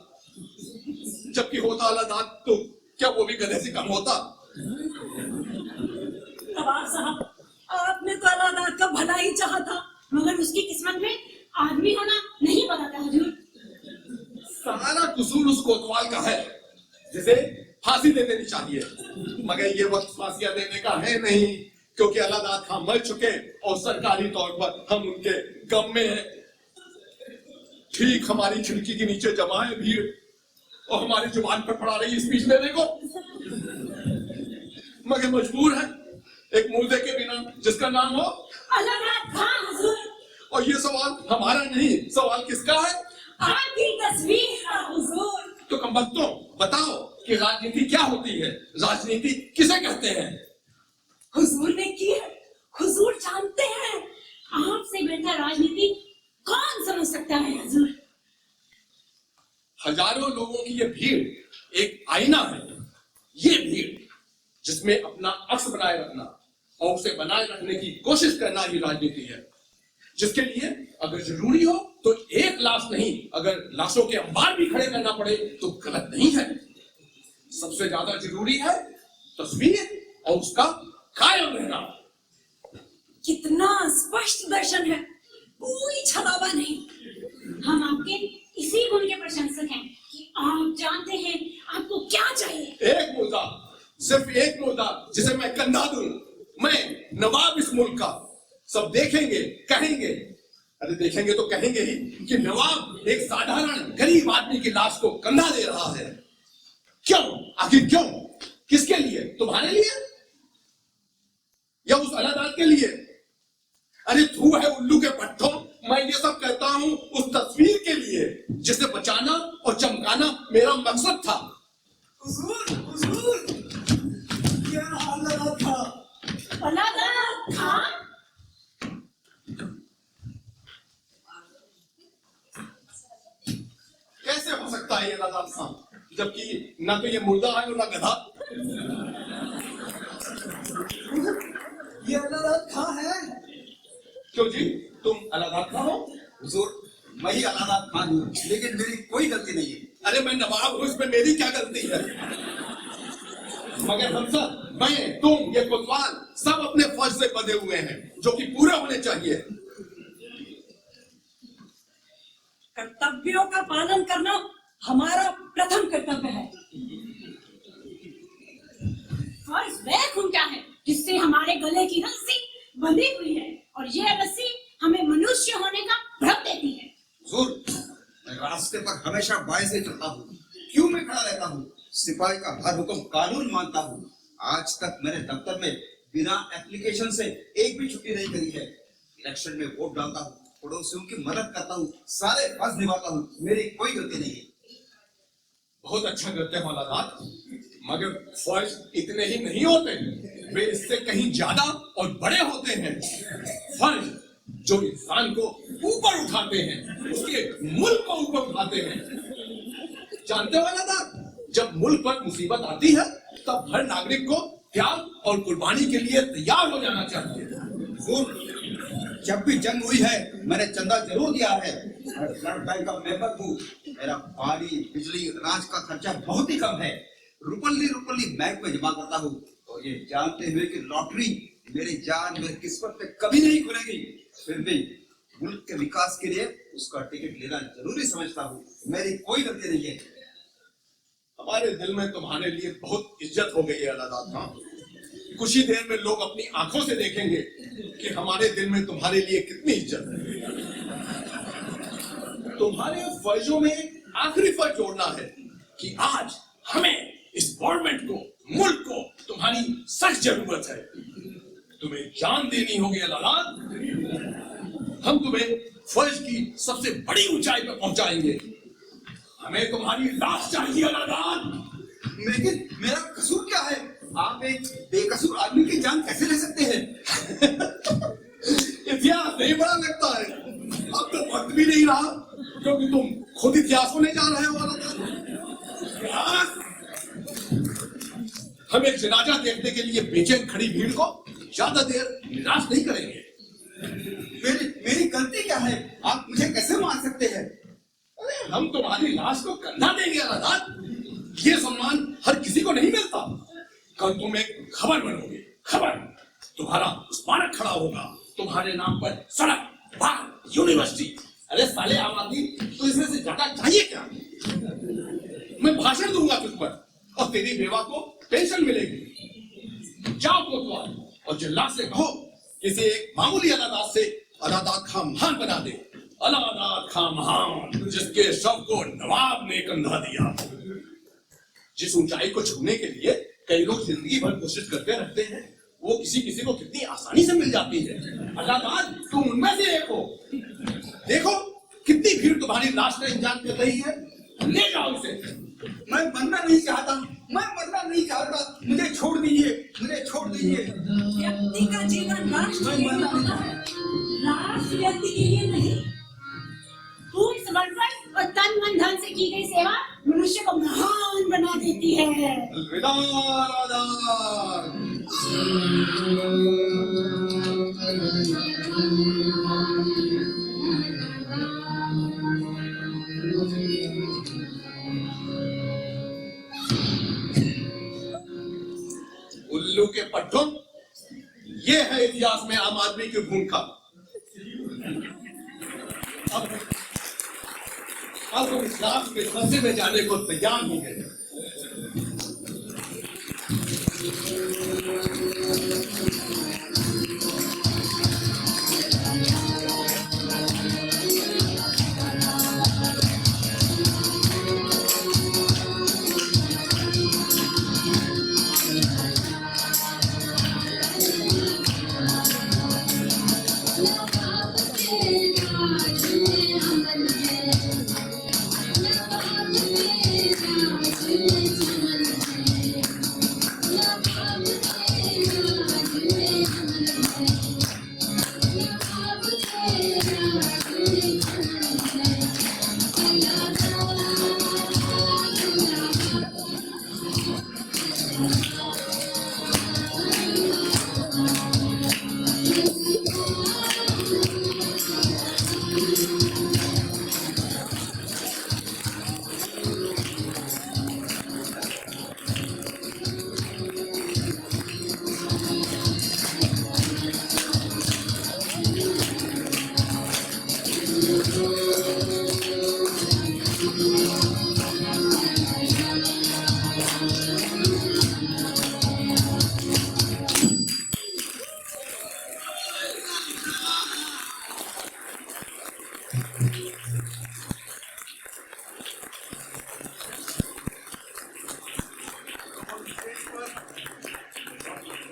जबकि होता अलाहाबाद तो क्या वो भी गधे से कम होता? नवाब साहब, आपने तो अलाहाबाद का भला ही चाहा था, मगर उसकी किस्मत में आदमी होना नहीं पता था हुजूर। सारा कसूर उस कोतवाल का है जिसे फांसी दे देनी चाहिए, मगर ये वक्त फांसियां देने का है नहीं, क्योंकि अलाहाबाद खां मर चुके और सरकारी तौर पर हम उनके गम में हैं। ठीक हमारी खिड़की के नीचे जमा है भीड़ और हमारी जुबान पर पड़ा रही स्पीच देने को, मगर मजबूर है एक मुर्दे के बिना जिसका नाम हो अलाहाबाद खां हुजूर। और ये सवाल हमारा नहीं, सवाल किसका है? आपकी तस्वीर का हुजूर। तो कमबख्तों, बताओ कि राजनीति क्या होती है? राजनीति किसे कहते हैं? हुजूर ने की है, हुजूर जानते हैं। आपसे बेहतर राजनीति कौन समझ सकता है हुजूर? हजारों लोगों की ये भीड़ एक आईना है। ये भीड़ जिसमें अपना अक्स बनाए रखना और उसे बनाए रखने की कोशिश करना ही राजनीति है, जिसके लिए अगर जरूरी हो तो एक लाश नहीं, अगर लाशों के अंबार भी खड़े करना पड़े तो गलत नहीं है। सबसे ज्यादा जरूरी है तस्वीर और उसका कायम रहना। कितना स्पष्ट दर्शन है, कोई छलावा नहीं। हम आपके इसी गुण के प्रशंसक हैं कि आप जानते हैं आपको क्या चाहिए। एक मुर्दा, सिर्फ एक मुर्दा जिसे मैं कंधा दूं, मैं नवाब इस मुल्क का। सब देखेंगे, कहेंगे, अरे देखेंगे तो कहेंगे ही कि नवाब एक साधारण गरीब आदमी की लाश को कंधा दे रहा है। क्यों? आखिर क्यों? किसके लिए? तुम्हारे लिए या उस अलाहाबाद के लिए? अरे तू है उल्लू के पट्टों, मैं ये सब कहता हूं उस तस्वीर के लिए जिसे बचाना और चमकाना मेरा मकसद था। हुजूर, हुजूर, क्या अलाहाबाद खां? अलाहाबाद खां? कैसे हो सकता है ये अलाहाबाद खां, जबकि ना तो ये मुर्दा है और ना गधा? ये अलाहाबाद खां है। क्यों जी, तुम अलाहाबाद खां हो? हुजूर, मैं ही अलाहाबाद खां हूँ, लेकिन मेरी कोई गलती नहीं है। अरे मैं नवाब हूं, इसमें मेरी क्या गलती है? मगर हम सब, मैं, तुम, ये कोतवाल, सब अपने फर्ज से बंधे हुए हैं जो कि पूरे होने चाहिए। कर्तव्यों का पालन करना हमारा प्रथम कर्तव्य है। फर्ज वह खूंटा है जिससे हमारे गले की रस्सी बंधी हुई है और यह रस्सी हमें मनुष्य होने का भ्रम देती है। हुजूर, मैं रास्ते पर हमेशा बाएं से चलता हूँ, क्यों में खड़ा रहता हूँ, सिपाही का हर हुक्म कानून मानता हूँ। आज तक मैंने दफ्तर में बिना एप्लीकेशन से एक भी छुट्टी नहीं करी है। इलेक्शन में वोट डालता हूँ, पड़ोसियों की मदद करता हूँ, सारे फर्ज निभाता हूँ, मेरी कोई गलती नहीं है। बहुत अच्छा करते हो अलाहाबाद, मगर फर्ज इतने ही नहीं होते, वे इससे कहीं ज्यादा और बड़े होते हैं। फर्ज जो इंसान को ऊपर उठाते हैं, उसके मुल्क को ऊपर उठाते हैं। जानते हो ना, जब मुल्क पर मुसीबत आती है तब हर नागरिक को त्याग और कुर्बानी के लिए तैयार हो जाना चाहिए। जब भी जंग हुई है मैंने चंदा जरूर दिया है। मैं ब्लड बैंक का मेंबर हूँ। मेरा पानी बिजली अनाज का खर्चा बहुत ही कम है। रुपल्ली बैंक में जमा करता हूँ, और ये जानते हुए कि लॉटरी मेरी जान मेरी किस्मत पे कभी नहीं खुलेगी, फिर भी मुल्क के विकास के लिए उसका टिकट लेना जरूरी समझता हूँ। मेरी कोई गलती नहीं है। हमारे दिल में तुम्हारे लिए बहुत इज्जत हो गई है अलादाद खां। कुछ ही देर में लोग अपनी आंखों से देखेंगे कि हमारे दिल में तुम्हारे लिए कितनी इज्जत है। तुम्हारे फर्जों में आखिरी फर्ज जोड़ना है कि आज हमें इस गवर्नमेंट को, मुल्क को तुम्हारी सख्त जरूरत है। तुम्हें जान देनी होगी अलादाद। हम तुम्हें फर्ज की सबसे बड़ी ऊंचाई पर पहुंचाएंगे। हमें तुम्हारी लाश चाहिए अलादाद। लेकिन मेरा कसूर क्या है? आप एक बेकसूर आदमी की जान कैसे ले सकते हैं? इतिहास नहीं बड़ा लगता है। अब तो वक्त भी नहीं रहा, क्योंकि तुम खुद इतिहास होने जा रहे हो अलादाद। हम एक जनाजा देखने के लिए बेचैन खड़ी भीड़ को ज्यादा देर निराश नहीं करेंगे। मेरी गलती क्या है? आप मुझे कैसे मार सकते हैं? अरे हम तुम्हारी लाश को कंधा देंगे अलादाद। ये सम्मान हर किसी को नहीं मिलता। कल तुम एक खबर बनोगे, खबर। तुम्हारा स्मारक खड़ा होगा, तुम्हारे नाम पर सड़क, बाग, यूनिवर्सिटी। अरे साले आम आदमी, तो इसमें से ज्यादा चाहिए क्या? मैं भाषण दूंगा तुझ पर, और तेरी बेवा को पेंशन मिलेगी। जाओ कोतवाल और जिल्ला से कहो किसी एक मामूली अलादाद से अलादाद खां महान बना दे। अलादाद खां महान, जिसके शव को नवाब ने कंधा दिया। जिस ऊंचाई को छूने के लिए कई लोग जिंदगी भर कोशिश करते रहते हैं, वो किसी किसी को कितनी आसानी से मिल जाती है। अलादाद तुम उनमें से एक हो। देखो कितनी भीड़ तुम्हारी लाश का इंतजार कर रही है। ले जाओ इसे। मैं मरना नहीं चाहता, मैं मरना नहीं चाहता। मुझे छोड़ दीजिए, मुझे छोड़ दीजिए। व्यक्ति का जीवन लाश के लिए होता है, लाश व्यक्ति के लिए नहीं। पूर्ण समर्पण और तन मन धन से की गई सेवा मनुष्य को महान बना देती है। अलविदा अलादाद। उल्लू के पट्टों, ये है इतिहास में आम आदमी की भूमिका। अब हम इस लाश के फंसे में जाने को तैयार हो गए।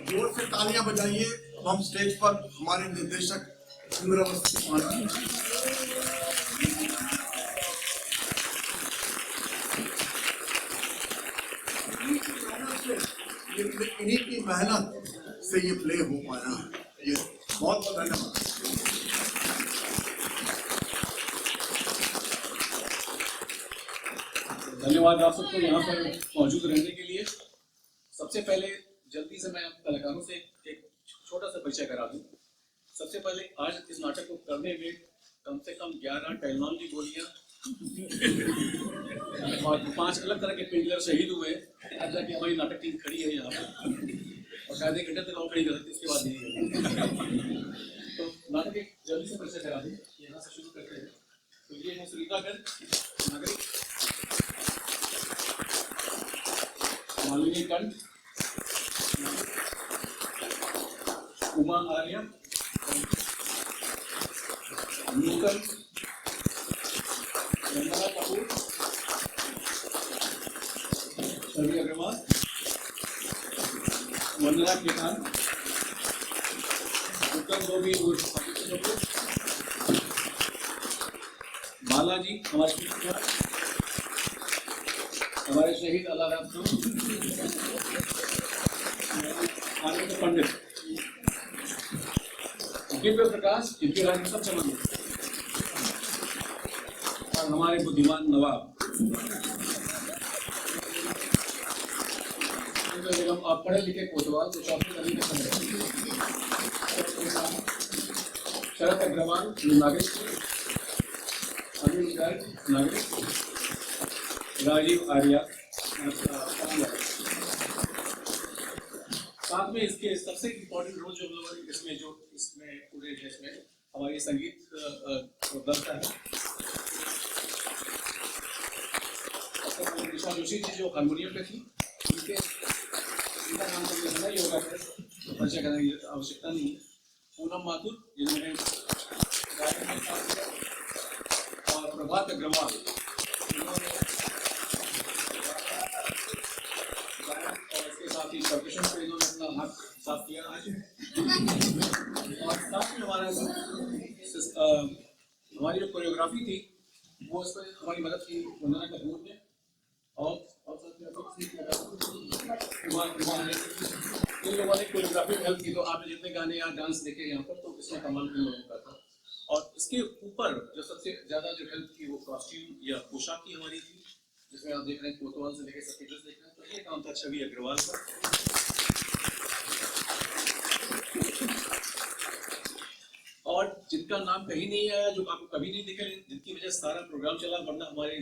जोर से तालियां बजाइए। अब हम स्टेज पर हमारे निर्देशक इंद्रवती इन्हीं की मेहनत से ये प्ले हो पाया है। ये बहुत बहुत धन्यवाद। धन्यवाद आप सबको यहाँ पर मौजूद रहने के लिए। सबसे पहले जल्दी से मैं कलाकारों से एक छोटा सा परिचय करा दूं। सबसे पहले आज इस नाटक को करने में कम से कम 11 टाइलॉन की गोलियां और 5 अलग तरह के पेनकिलर शहीद हुए। अब जाके हमारी नाटक टीम खड़ी है यहाँ पर और शायद 1 घंटे तक और खड़ी कर सकती, इसके बाद नहीं। तो नाटक एक जल्दी से परिचय करा दूं, यहाँ से शुरू करते हैं। तो ये है सुनीतागढ़ नागरिक, मालिनी कंठ, उमा आर्य, नूतन, वंदना कपूर, छवि अग्रवाल, वंदना खेतान, उत्तम गोभी और कपूर, बालाजी हमारे शिक्षक, हमारे शहीद अलाराम आनंद पंडित, दिव्य प्रकाश, इनके बारे में सब समझिए, और हमारे बुद्धिमान नवाब। जब आप पढ़े लिखे कोतवाल तो चौथी कड़ी में समझ, शरद अग्रवाल नागरिक, अनिल गर्ग नागरिक, राजीव आर्या। साथ में इसके सबसे इम्पोर्टेंट रोल जो हम लोग इसमें पूरे देश में हमारी संगीत दलता है। निशा जोशी जी जो हारमोनियम पे थी, इनका नाम तो सुना ही होगा, परिचय करने की आवश्यकता नहीं है। पूनम माथुर जिन्होंने गायन में काम किया, और प्रभात अग्रवाल जिन्होंने साथ ही परकशन पे इन्होंने अपना हाथ साफ किया आज। और साथ में हमारी जो कोरियोग्राफी थी वो उस पर हमारी मदद की वंदना कपूर ने, और साथ में इन लोगों ने कोरियोग्राफी में हेल्प की। तो आपने जितने गाने या डांस देखे यहाँ पर, तो इसमें कमाल इन लोगों का था। और इसके ऊपर जो सबसे ज्यादा जो हेल्प की वो कॉस्ट्यूम या पोशाक की हमारी थी, जिसमें आप देख रहे हैं कोतवाल से लेकर सब फीचर्स देख रहे हैं। तो ये काम था छवि अग्रवाल का। और जिनका नाम कहीं नहीं आया, जो आपको कभी नहीं दिखे, जिनकी वजह से सारा प्रोग्राम चला, वरना हमारे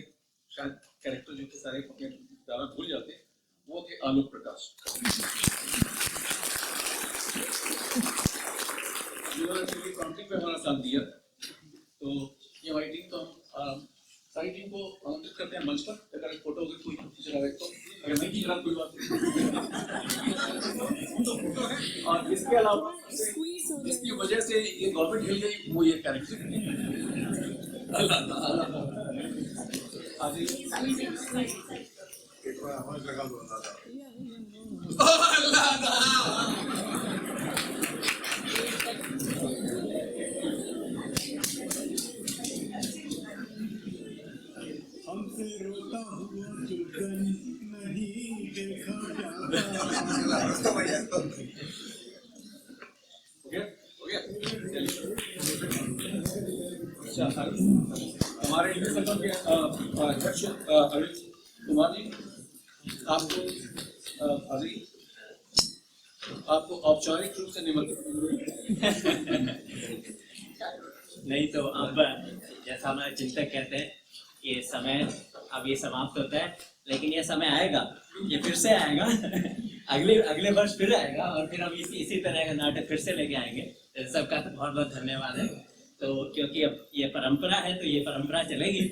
शायद कैरेक्टर जो थे सारे अपने ज्यादा भूल जाते, वो थे आलोक प्रकाश, जिन्होंने काउंटिंग पे हमारा साथ दिया। तो ये हमारी टीम, तो हम सारी टीम को आमंत्रित करते हैं मंच पर। अगर फोटो अगर कोई खींच रहा है तो, अगर नहीं खींच रहा कोई बात नहीं। और इसके अलावा जिसकी वजह से ये गवर्नमेंट हिल गई, वो ये कैरेक्टर हमसे रोता हुआ चुगन नहीं देखा हमारे हिंदी संगम के अध्यक्ष अरविंद कुमार जी, आपको औपचारिक रूप से निमंत्रण। नहीं तो अब जैसा हमारे चिंतक कहते हैं, ये समय अब ये समाप्त होता है, लेकिन ये समय आएगा, ये फिर से आएगा। अगले वर्ष फिर आएगा, और फिर हम इसी तरह का नाटक फिर से लेके आएंगे। सबका तो बहुत बहुत धन्यवाद है। तो क्योंकि अब ये परंपरा है, तो ये परंपरा चलेगी।